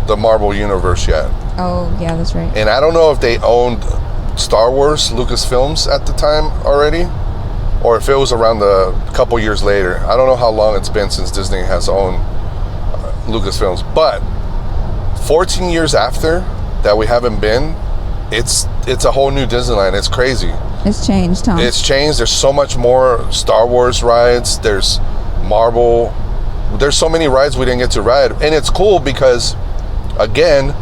the Marvel universe yet. Oh yeah, that's right. And I don't know if they owned Star Wars, Lucasfilms at the time already, or if it was around a couple years later. I don't know how long it's been since Disney has owned Lucasfilms, but 14 years after that we haven't been, it's a whole new Disneyland. It's crazy. It's changed, huh? It's changed. There's so much more Star Wars rides. There's Marvel. There's so many rides we didn't get to ride, and it's cool because, again,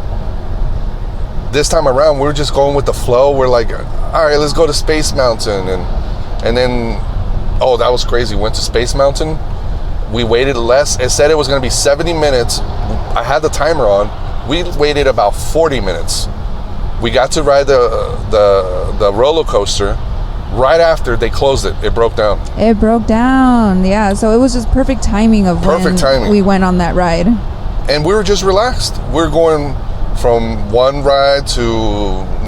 this time around, we're just going with the flow. We're like, all right, let's go to Space Mountain. And then, oh, that was crazy. Went to Space Mountain. We waited less. It said it was going to be 70 minutes. I had the timer on. We waited about 40 minutes. We got to ride the roller coaster. Right after they closed it, it broke down. It broke down, yeah. So it was just perfect timing of when we went on that ride. And we were just relaxed. We're going from one ride to,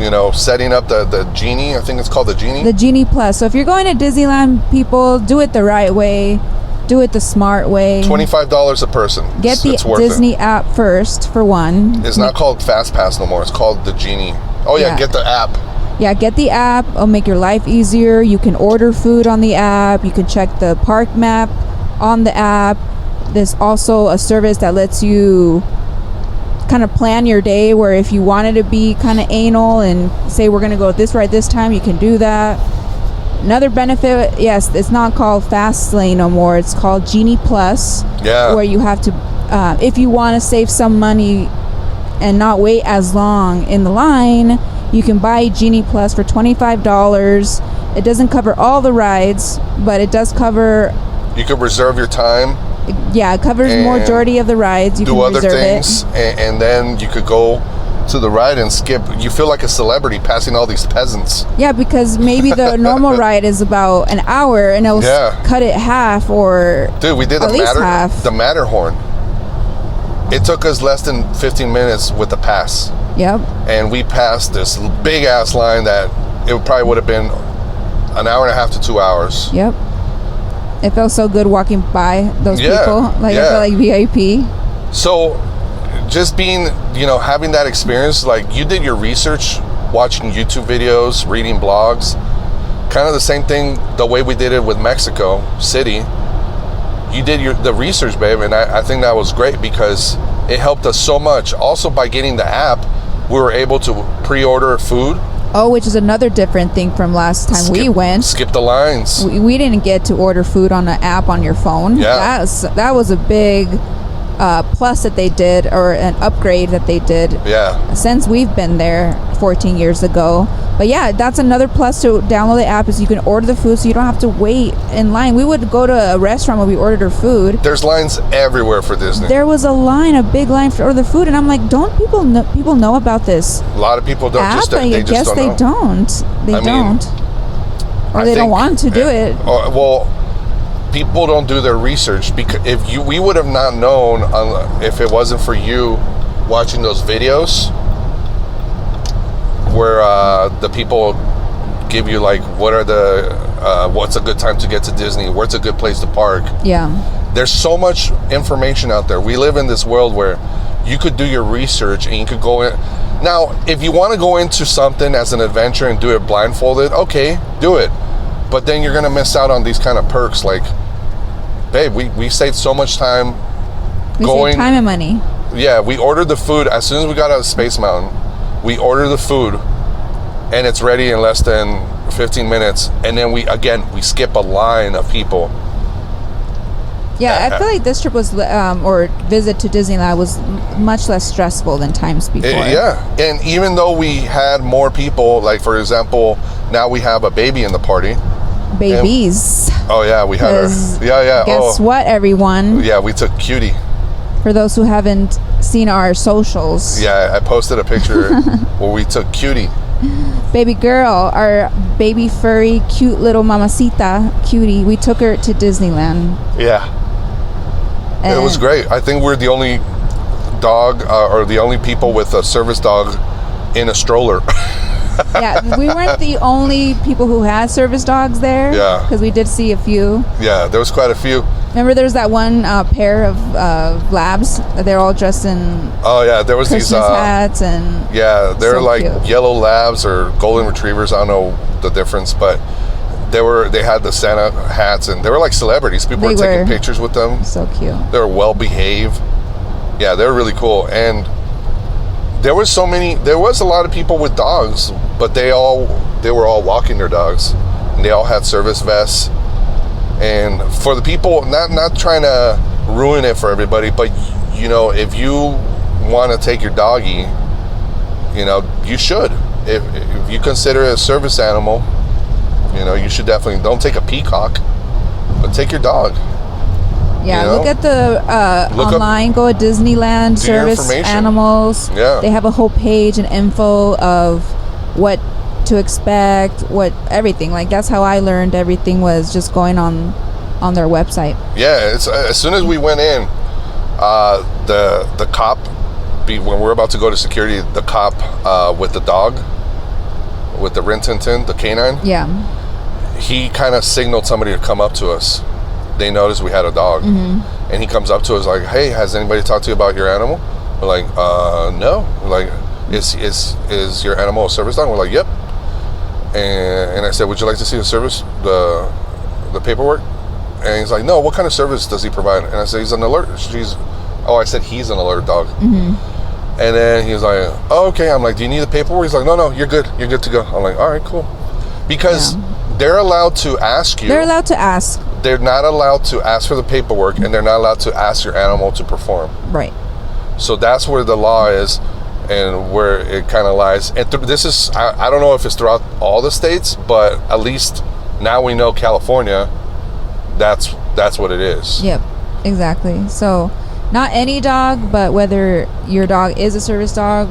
you know, setting up the Genie. I think it's called the Genie. The Genie Plus. So if you're going to Disneyland, people, do it the right way. Do it the smart way. $25 a person. Get the Disney app first, for one. It's not called Fast Pass no more. It's called the Genie. Oh, yeah, get the app. Yeah, get the app. It'll make your life easier. You can order food on the app. You can check the park map on the app. There's also a service that lets you kind of plan your day, where if you wanted to be kind of anal and say we're going to go this ride this time, you can do that. Another benefit, yes, it's not called Fast Lane no more. It's called Genie Plus. Yeah. Where you have to, if you want to save some money and not wait as long in the line, you can buy Genie Plus for $25. It doesn't cover all the rides, but it does cover... You could reserve your time. Yeah, it covers majority of the rides. You do can other reserve things, and then you could go to the ride and skip. You feel like a celebrity passing all these peasants. Yeah, because maybe the normal ride is about an hour, and it'll cut it half, or dude, we did the Matterhorn. It took us less than 15 minutes with the pass. Yep. And we passed this big ass line that it probably would have been an hour and a half to 2 hours. Yep. It felt so good walking by those people. Like I felt like VIP. So just being, you know, having that experience, like you did your research, watching YouTube videos, reading blogs, kind of the same thing the way we did it with Mexico City. You did the research, babe, and I think that was great because it helped us so much. Also, by getting the app, we were able to pre-order food. Oh, which is another different thing from last time we went. Skip the lines. We didn't get to order food on an app on your phone. Yeah. That was a big plus that they did, or an upgrade that they did. Yeah. Since we've been there 14 years ago. But yeah, that's another plus to download the app, is you can order the food so you don't have to wait in line. We would go to a restaurant where we ordered our food. There's lines everywhere for Disney. There was a big line to order the food, and I'm like, don't people know about this? A lot of people don't. App? I guess they don't. They don't. Or they don't want to do it. Well, people don't do their research, because we would have not known if it wasn't for you watching those videos where the people give you like what's a good time to get to Disney, where's a good place to park. Yeah, there's so much information out there. We live in this world where you could do your research and you could go in. Now, if you want to go into something as an adventure and do it blindfolded, okay, do it. But then you're going to miss out on these kind of perks, like, babe, we saved so much time. We saved time and money. Yeah, we ordered the food as soon as we got out of Space Mountain. We ordered the food, and it's ready in less than 15 minutes. And then we skip a line of people. Yeah, I feel like this trip was, or visit to Disneyland was much less stressful than times before. And even though we had more people, like for example, now we have a baby in the party. Babies. Oh yeah, we had her. Yeah. Guess what, everyone? Yeah, we took Cutie. For those who haven't seen our socials. Yeah, I posted a picture where we took Cutie. Baby girl, our baby furry, cute little mamacita, Cutie. We took her to Disneyland. Yeah. And it was great. I think we're the only dog or the only people with a service dog in a stroller. Yeah, we weren't the only people who had service dogs there. Yeah. Because we did see a few. Yeah, there was quite a few. Remember there was that one pair of labs that they're all dressed in there was Christmas these hats and they're so like cute. yellow labs or golden retrievers. I don't know the difference, but they had the Santa hats and they were like celebrities. People were taking pictures with them. So cute. They were well behaved. Yeah, they were really cool. And there was a lot of people with dogs, but they were all walking their dogs, and they all had service vests. And for the people, not trying to ruin it for everybody, but you know, if you want to take your doggy, you know, you should. If you consider it a service animal, you know, you should definitely, don't take a peacock, but take your dog. Yeah, you know? look at the online, go to Disneyland, service animals. Yeah. They have a whole page and info of what to expect, everything. Like, that's how I learned everything, was just going on their website. Yeah, it's as soon as we went in, the cop, when we're about to go to security, the cop with the dog, with the Rin Tin Tin, the canine. Yeah. He kind of signaled somebody to come up to us. They noticed we had a dog, and he comes up to us like, "Hey, has anybody talked to you about your animal?" We're like, "No." We're like, "Is your animal a service dog?" We're like, "Yep." And I said, "Would you like to see the paperwork?" And he's like, "No. What kind of service does he provide?" And I said, "He's an alert." He's an alert dog. And then he was like, "Oh, okay." I'm like, "Do you need the paperwork?" He's like, "No, you're good. You're good to go." I'm like, "All right, cool." Because they're allowed to ask you. They're allowed to ask. They're not allowed to ask for the paperwork, and they're not allowed to ask your animal to perform. Right. So that's where the law is, and where it kind of lies. And this is, I don't know if it's throughout all the states, but at least now we know California, that's what it is. Yep, exactly. So not any dog, but whether your dog is a service dog,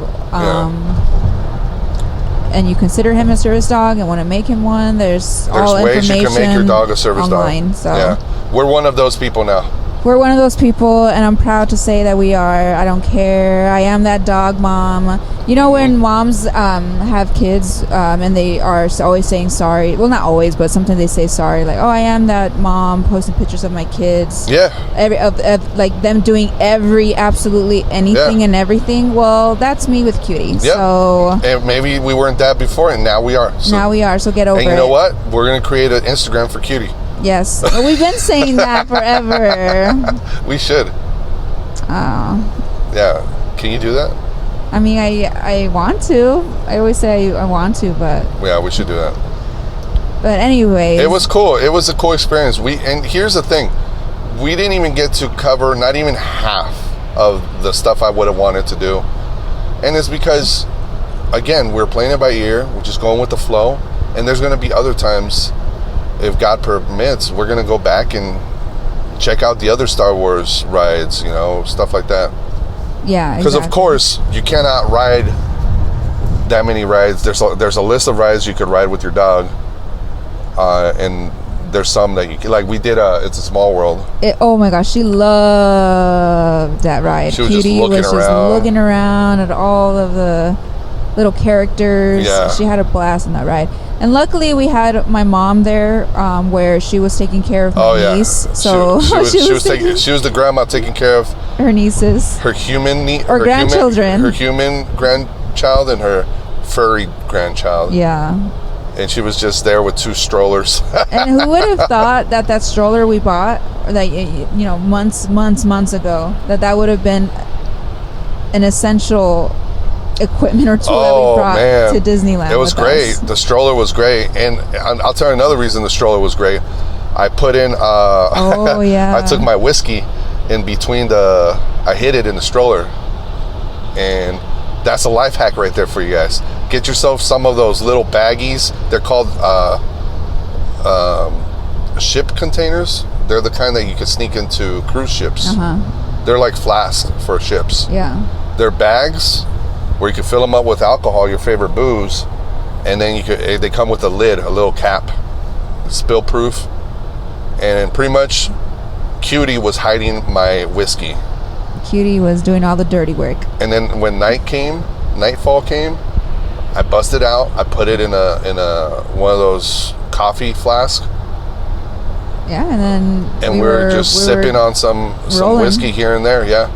and you consider him a service dog and want to make him one, there's all ways information you can make your dog a service online, dog. So yeah, we're one of those people now. We're one of those people, and I'm proud to say that we are. I don't care. I am that dog mom. You know, when moms have kids and they are always saying sorry. Well, not always, but sometimes they say sorry. Like, "Oh, I am that mom posting pictures of my kids." Yeah. Like them doing absolutely anything and everything. Well, that's me with Cutie. Yep. So. And maybe we weren't that before, and now we are. So, now we are. So get over it. And you know what? We're gonna create an Instagram for Cutie. Yes. Well, we've been saying that forever. We should. Oh. Yeah. Can you do that? I mean, I want to. I always say I want to, but... Yeah, we should do that. But anyway... It was cool. It was a cool experience. And here's the thing. We didn't even get to cover not even half of the stuff I would have wanted to do. And it's because, again, we're playing it by ear. We're just going with the flow. And there's going to be other times, if God permits, we're going to go back and check out the other Star Wars rides, you know, stuff like that. Yeah, because of course you cannot ride that many rides. There's a list of rides you could ride with your dog, and there's some that you can, like we did It's a Small World. Oh my gosh, she loved that ride. She was Cutie was just looking around at all of the little characters. Yeah. She had a blast on that ride. And luckily we had my mom there, where she was taking care of my niece. So she was the grandma taking care of her nieces, her human grandchildren, her human grandchild and her furry grandchild. Yeah. And she was just there with 2 strollers. And who would have thought that stroller we bought, like, you know, months ago, that would have been an essential equipment or tool that we brought to Disneyland. It was great. The stroller was great. And I'll tell you another reason the stroller was great. I put in, I took my whiskey in between I hid it in the stroller. And that's a life hack right there for you guys. Get yourself some of those little baggies. They're called ship containers. They're the kind that you can sneak into cruise ships. They're like flasks for ships. Yeah. They're bags where you can fill them up with alcohol, your favorite booze, and then they come with a lid, a little cap, spill proof. And pretty much Cutie was hiding my whiskey. Cutie was doing all the dirty work. And then when nightfall came, I busted out. I put it in a one of those coffee flasks. Yeah, and then we were just sipping on some whiskey here and there,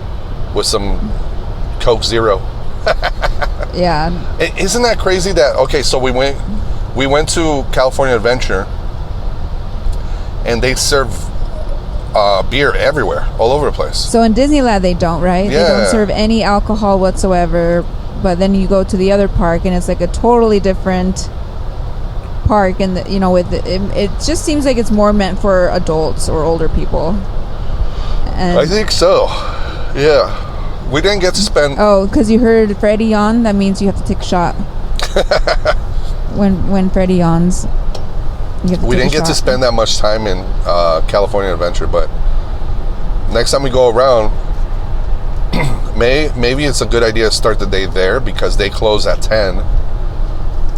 with some Coke Zero. Yeah. Isn't that crazy that so we went to California Adventure, and they serve beer everywhere, all over the place. So in Disneyland they don't, right? Yeah. They don't serve any alcohol whatsoever. But then you go to the other park, and it's like a totally different park, and it just seems like it's more meant for adults or older people. And I think so. Yeah, we didn't get to spend. Oh, because you heard Freddy yawn. That means you have to take a shot. when Freddy yawns, we didn't get to spend that much time in California Adventure, but next time we go around, maybe it's a good idea to start the day there, because they close at 10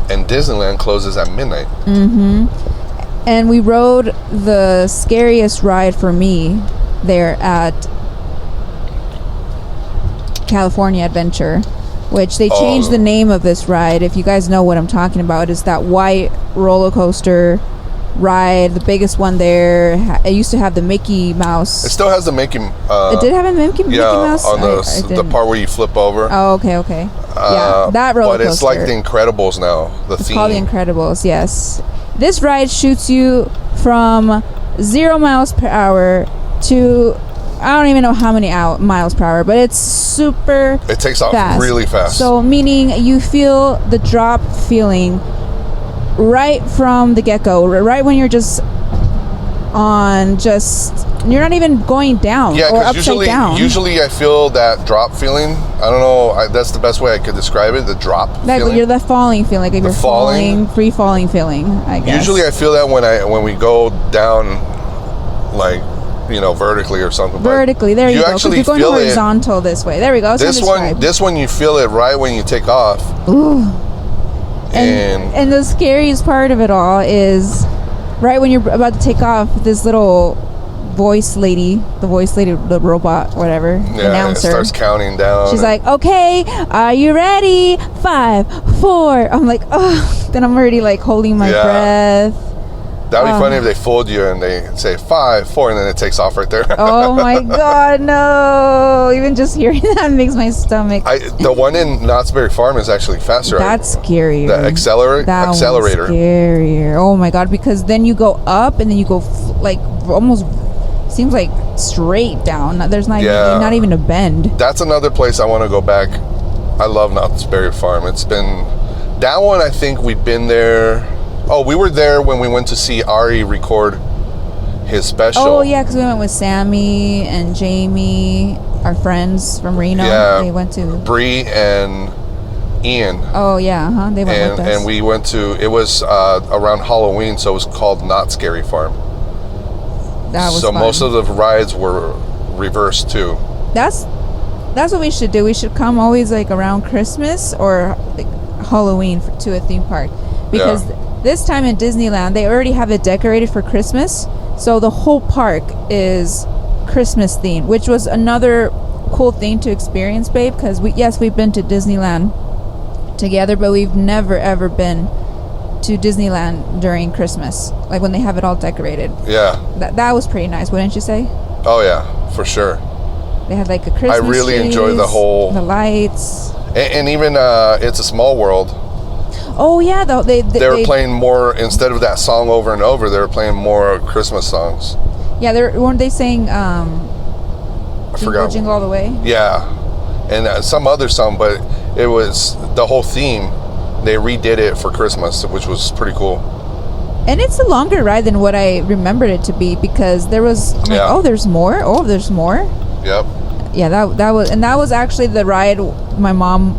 and Disneyland closes at midnight. And we rode the scariest ride for me there at California Adventure, which they changed the name of this ride. If you guys know what I'm talking about, it's that white roller coaster ride, the biggest one there. It used to have the Mickey Mouse. It still has the Mickey. It did have a Mickey Mouse. On the part where you flip over. Oh, okay. Yeah, that roller coaster. But it's like the Incredibles now. It's called the Incredibles. Yes, this ride shoots you from 0 miles per hour to I don't even know how many miles per hour, but it's super. It takes off fast. Really fast. So meaning you feel the drop feeling right from the get-go, right when you're just you're not even going down or upside down. Usually I feel that drop feeling. I don't know, that's the best way I could describe it, the drop feeling. You're the falling feeling, like if you're falling, free falling feeling, I guess. Usually I feel that when we go down, like, vertically or something. Vertically, there you go. Actually you're going horizontal this way. There we go. This one you feel it right when you take off. Ooh. And the scariest part of it all is right when you're about to take off, this little the robot, whatever, announcer, starts counting down. She's like, okay, are you ready? 5, 4. I'm like, oh, then I'm already like holding my breath. That'd be funny if they fooled you and they say 5, 4, and then it takes off right there. Oh my God, no! Even just hearing that makes my stomach. The one in Knott's Berry Farm is actually faster. That's scarier. The accelerator. Scarier. Oh my God! Because then you go up and then you go like almost seems like straight down. There's not even a bend. That's another place I want to go back. I love Knott's Berry Farm. It's been that one. I think we've been there. Oh, we were there when we went to see Ari record his special. Oh, yeah, because we went with Sammy and Jamie, our friends from Reno. Yeah, they went to Bree and Ian. Oh, yeah, they went with us. And we went to, it was around Halloween, so it was called Not Scary Farm. That was so fun. Most of the rides were reversed, too. That's what we should do. We should come always, like, around Christmas or like Halloween to a theme park. Because this time in Disneyland, they already have it decorated for Christmas. So the whole park is Christmas themed, which was another cool thing to experience, babe. Because we've been to Disneyland together, but we've never ever been to Disneyland during Christmas, like when they have it all decorated. Yeah. That was pretty nice, wouldn't you say? Oh yeah, for sure. They had like a Christmas I really trees, enjoy the lights. And even It's a Small World. Oh yeah, they were playing more, instead of that song over and over, they were playing more Christmas songs. Yeah, weren't they saying I forgot. Jingle All the Way? Yeah, and some other song, but it was the whole theme. They redid it for Christmas, which was pretty cool. And it's a longer ride than what I remembered it to be, because there was there's more. Oh, there's more. Yep. Yeah, that was actually the ride my mom.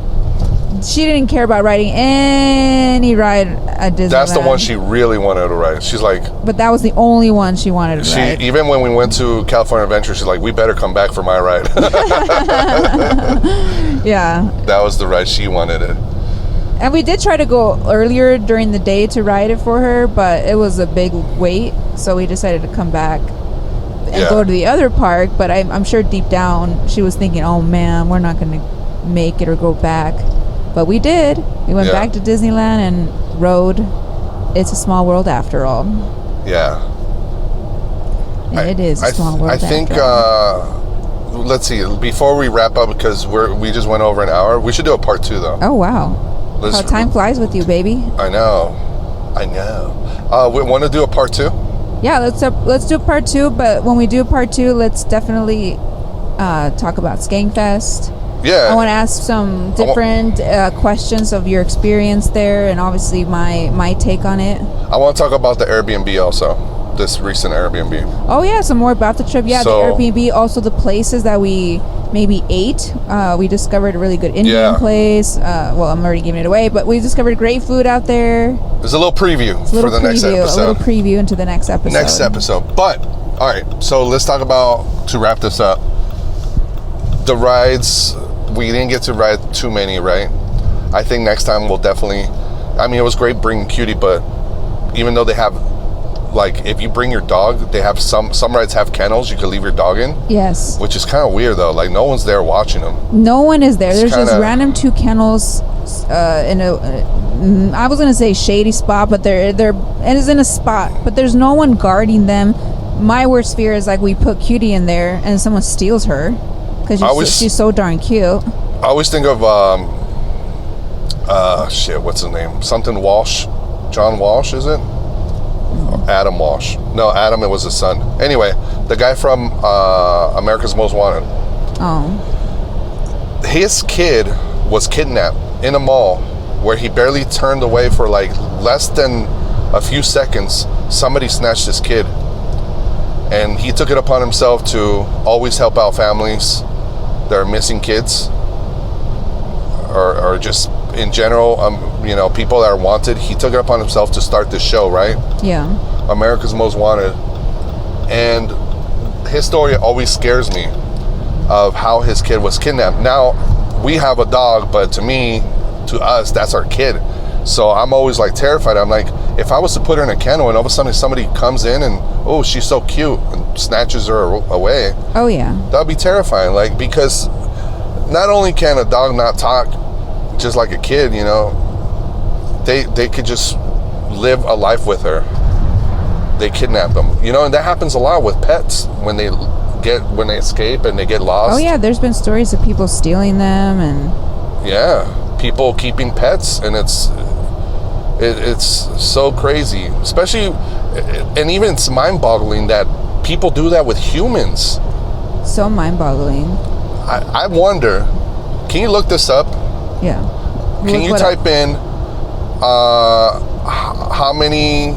She didn't care about riding any ride at Disneyland. That's the one she really wanted to ride. She's like... But that was the only one she wanted to ride. Even when we went to California Adventure, she's like, we better come back for my ride. Yeah. That was the ride she wanted it. And we did try to go earlier during the day to ride it for her, but it was a big wait, so we decided to come back and go to the other park. But I'm sure deep down she was thinking, oh man, we're not going to make it or go back. But we did. We went back to Disneyland and rode It's a Small World After All. Yeah. And it is a small world. I think, let's see, before we wrap up, because we just went over an hour, we should do a part 2 though. Oh wow. How time flies with you, baby. I know. We want to do a part 2? Yeah, let's do a part 2, but when we do a part 2, let's definitely talk about Skankfest. Yeah. I want to ask some different questions of your experience there, and obviously my take on it. I want to talk about the Airbnb also, this recent Airbnb. Oh yeah, some more about the trip. Yeah, the Airbnb, also the places that we maybe ate. We discovered a really good Indian place. Well, I'm already giving it away, but we discovered great food out there. There's a little preview for the next episode. A little preview into the next episode. But, all right, so let's talk about, to wrap this up, the rides. We didn't get to ride too many, right? I think next time we'll definitely... I mean, it was great bringing Cutie, but even though they have... Like, if you bring your dog, they have some rides have kennels you can leave your dog in. Yes. Which is kind of weird, though. Like, no one's there watching them. No one is there. There's just random 2 kennels in a... I was going to say shady spot, but it is in a spot. But there's no one guarding them. My worst fear is, like, we put Cutie in there and someone steals her. Because she's so darn cute. I always think of... what's his name? Something Walsh. John Walsh, is it? Adam Walsh. No, Adam, it was his son. Anyway, the guy from America's Most Wanted. Oh. His kid was kidnapped in a mall where he barely turned away for like less than a few seconds. Somebody snatched his kid. And he took it upon himself to always help out families that are missing kids. Or just in general, people that are wanted. He took it upon himself to start this show, right? Yeah. America's Most Wanted. And his story always scares me of how his kid was kidnapped. Now, we have a dog, but to us, that's our kid. So I'm always like terrified. I'm like, if I was to put her in a kennel and all of a sudden somebody comes in and, oh, she's so cute, and snatches her away. Oh, yeah. That would be terrifying. Like, because not only can a dog not talk just like a kid, they could just live a life with her. They kidnap them, and that happens a lot with pets when they escape and they get lost. Oh yeah, there's been stories of people stealing them, and people keeping pets, and it's so crazy, especially, and even it's mind-boggling that people do that with humans. So mind-boggling. I wonder, can you look this up? Yeah. Can you type in how many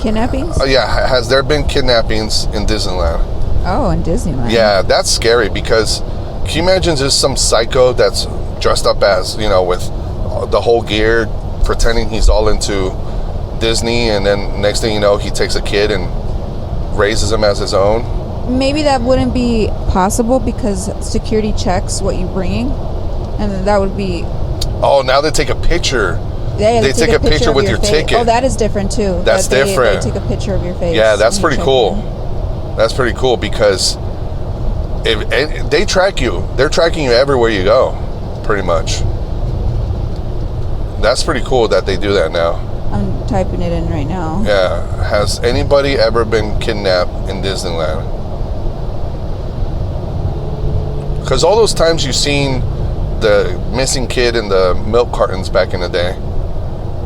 kidnappings? Has there been kidnappings in Disneyland? Oh, in Disneyland. Yeah, that's scary, because can you imagine just some psycho that's dressed up as, with the whole gear, pretending he's all into Disney, and then next thing you know, he takes a kid and raises him as his own? Maybe that wouldn't be possible because security checks what you're bringing, and that would be... Oh, now they take a picture. Yeah, they take a picture with your ticket. Oh, that is different too. That's different. They take a picture of your face. Yeah, that's pretty cool. That's pretty cool, because they track you. They're tracking you everywhere you go, pretty much. That's pretty cool that they do that now. I'm typing it in right now. Yeah. Has anybody ever been kidnapped in Disneyland? Because all those times you've seen the missing kid in the milk cartons back in the day.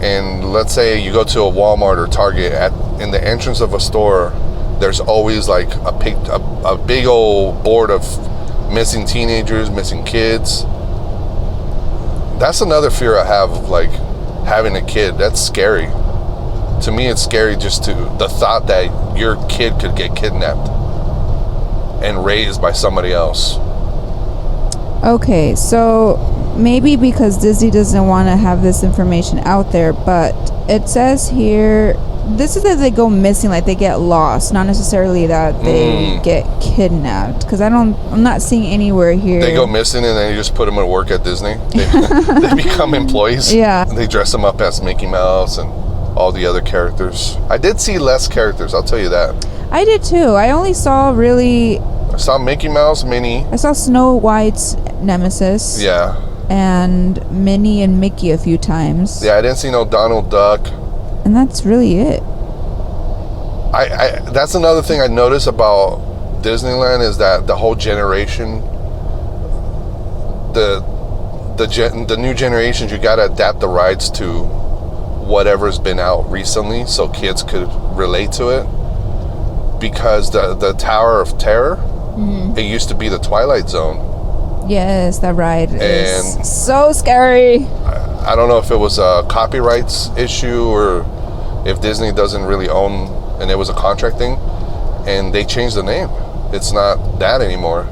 And let's say you go to a Walmart or Target, in the entrance of a store, there's always like a big old board of missing teenagers, missing kids. That's another fear I have of like having a kid. That's scary. To me, it's scary just to the thought that your kid could get kidnapped and raised by somebody else. Okay, so maybe because Disney doesn't want to have this information out there, but it says here, this is that they go missing, like they get lost, not necessarily that they get kidnapped. Because I'm not seeing anywhere here. They go missing and then you just put them to work at Disney. They become employees. Yeah. They dress them up as Mickey Mouse and all the other characters. I did see less characters, I'll tell you that. I did too. I only saw I saw Mickey Mouse, Minnie. I saw Snow White's nemesis. Yeah. And Minnie and Mickey a few times. Yeah, I didn't see no Donald Duck. And that's really it. I that's another thing I noticed about Disneyland is that the whole generation, the new generations, you gotta adapt the rides to whatever's been out recently so kids could relate to it. Because the Tower of Terror, it used to be the Twilight Zone. Yes, that ride is so scary. I don't know if it was a copyrights issue or if Disney doesn't really own, and it was a contract thing, and they changed the name. It's not that anymore.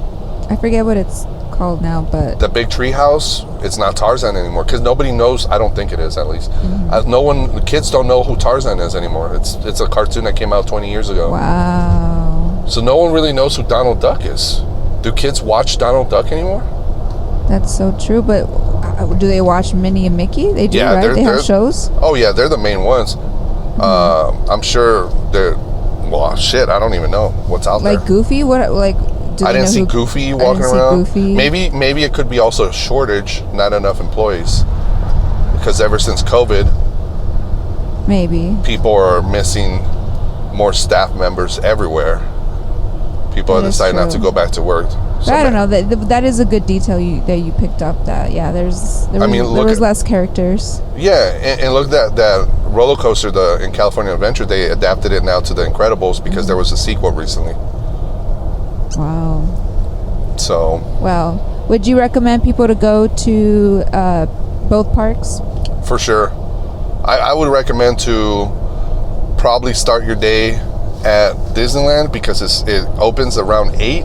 I forget what it's called now, but the big tree house, it's not Tarzan anymore because nobody knows. I don't think it is, at least. The kids don't know who Tarzan is anymore. It's a cartoon that came out 20 years ago. Wow. So no one really knows who Donald Duck is. Do kids watch Donald Duck anymore? That's so true, but do they watch Minnie and Mickey? They do, yeah, right? They have shows? Oh yeah, they're the main ones. I'm sure they're, well, shit, I don't even know what's out there. Like Goofy? What, like, do I they didn't know see who, Goofy walking around. Goofy. Maybe it could be also a shortage, not enough employees. Because ever since COVID, maybe people are missing more staff members everywhere. People have decided not to go back to work. So I don't know. That is a good detail that you picked up. That there was less characters. Yeah, and look at that roller coaster, in California Adventure. They adapted it now to The Incredibles because there was a sequel recently. Wow. So. Well, would you recommend people to go to both parks? For sure. I would recommend to probably start your day at Disneyland because it opens around 8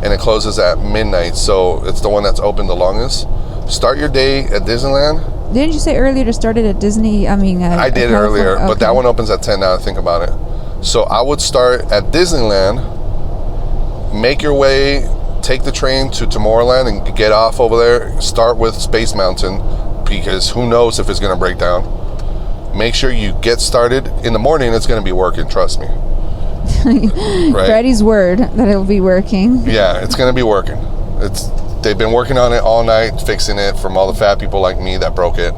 and it closes at midnight, so it's the one that's open the longest. Start your day at Disneyland. Didn't you say earlier to start it at Disney? I did earlier, but that one opens at 10 now I think about it. So I would start at Disneyland, make your way, take the train to Tomorrowland and get off over there. Start with Space Mountain because who knows if it's going to break down. Make sure you get started. In the morning, it's going to be working, trust me. Right? Freddy's word that it'll be working. Yeah, it's going to be working. They've been working on it all night, fixing it from all the fat people like me that broke it.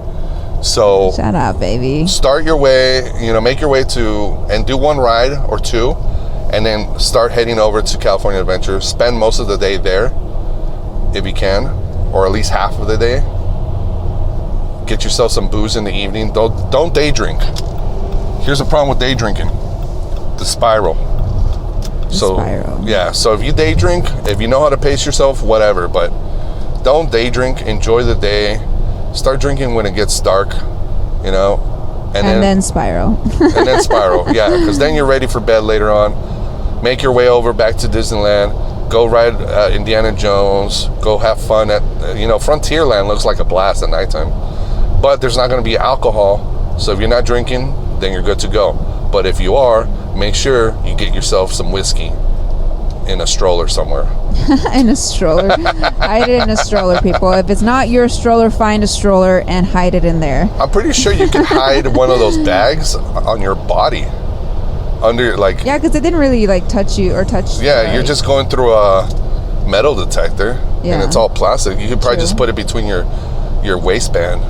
So shut up, baby. Start your way, make your way to, and do one ride or two, and then start heading over to California Adventure. Spend most of the day there, if you can, or at least half of the day. Get yourself some booze in the evening. Don't day drink. Here's the problem with day drinking. The spiral. Spiral. Yeah, so if you day drink, if you know how to pace yourself, whatever, but don't day drink. Enjoy the day. Start drinking when it gets dark, and then spiral. And then spiral, yeah, because then you're ready for bed later on. Make your way over back to Disneyland. Go ride Indiana Jones. Go have fun at, Frontierland looks like a blast at nighttime. But there's not going to be alcohol, so if you're not drinking, then you're good to go. But if you are, make sure you get yourself some whiskey in a stroller somewhere. In a stroller. Hide it in a stroller, people. If it's not your stroller, find a stroller and hide it in there. I'm pretty sure you can hide one of those bags on your body. Under, like... Yeah, because it didn't really, touch you or touch... Yeah, you're just going through a metal detector, and it's all plastic. You could probably just put it between your waistband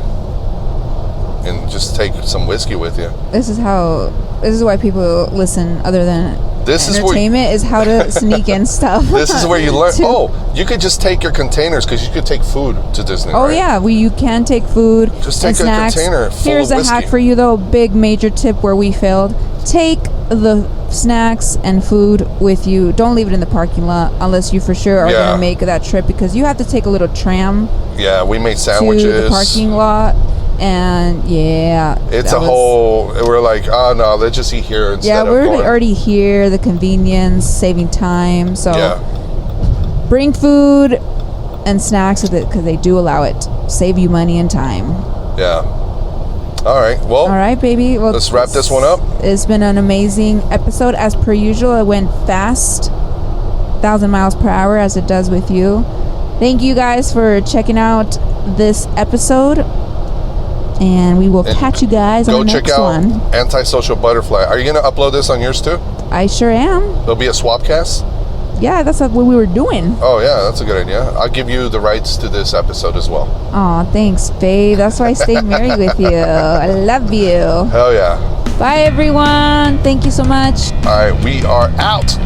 and just take some whiskey with you. This is why people listen other than This is entertainment is how to sneak in stuff. This is where you learn. Oh, you could just take your containers because you could take food to Disney. Oh, right? yeah, you can take food. Just take and snacks. a container full Here's of a whiskey. hack for you, though. Big major tip where we failed. Take the snacks and food with you. Don't leave it in the parking lot unless you for sure are going to make that trip, because you have to take a little tram. Yeah, we made sandwiches. To the parking lot. And it's we're like, oh no, let's just eat here instead of we're going. already here, the convenience, saving time. So bring food and snacks with it because they do allow it. Save you money and time. Yeah. All right. Well. All right, baby. Well, let's wrap this one up. It's been an amazing episode as per usual. It went fast, 1,000 miles per hour as it does with you. Thank you guys for checking out this episode. And we will catch you guys on the next one. Go check out Antisocial Butterfly. Are you going to upload this on yours too? I sure am. There'll be a swapcast? Yeah, that's what we were doing. Oh, yeah, that's a good idea. I'll give you the rights to this episode as well. Aw, thanks, babe. That's why I stayed married with you. I love you. Hell yeah. Bye, everyone. Thank you so much. All right, we are out.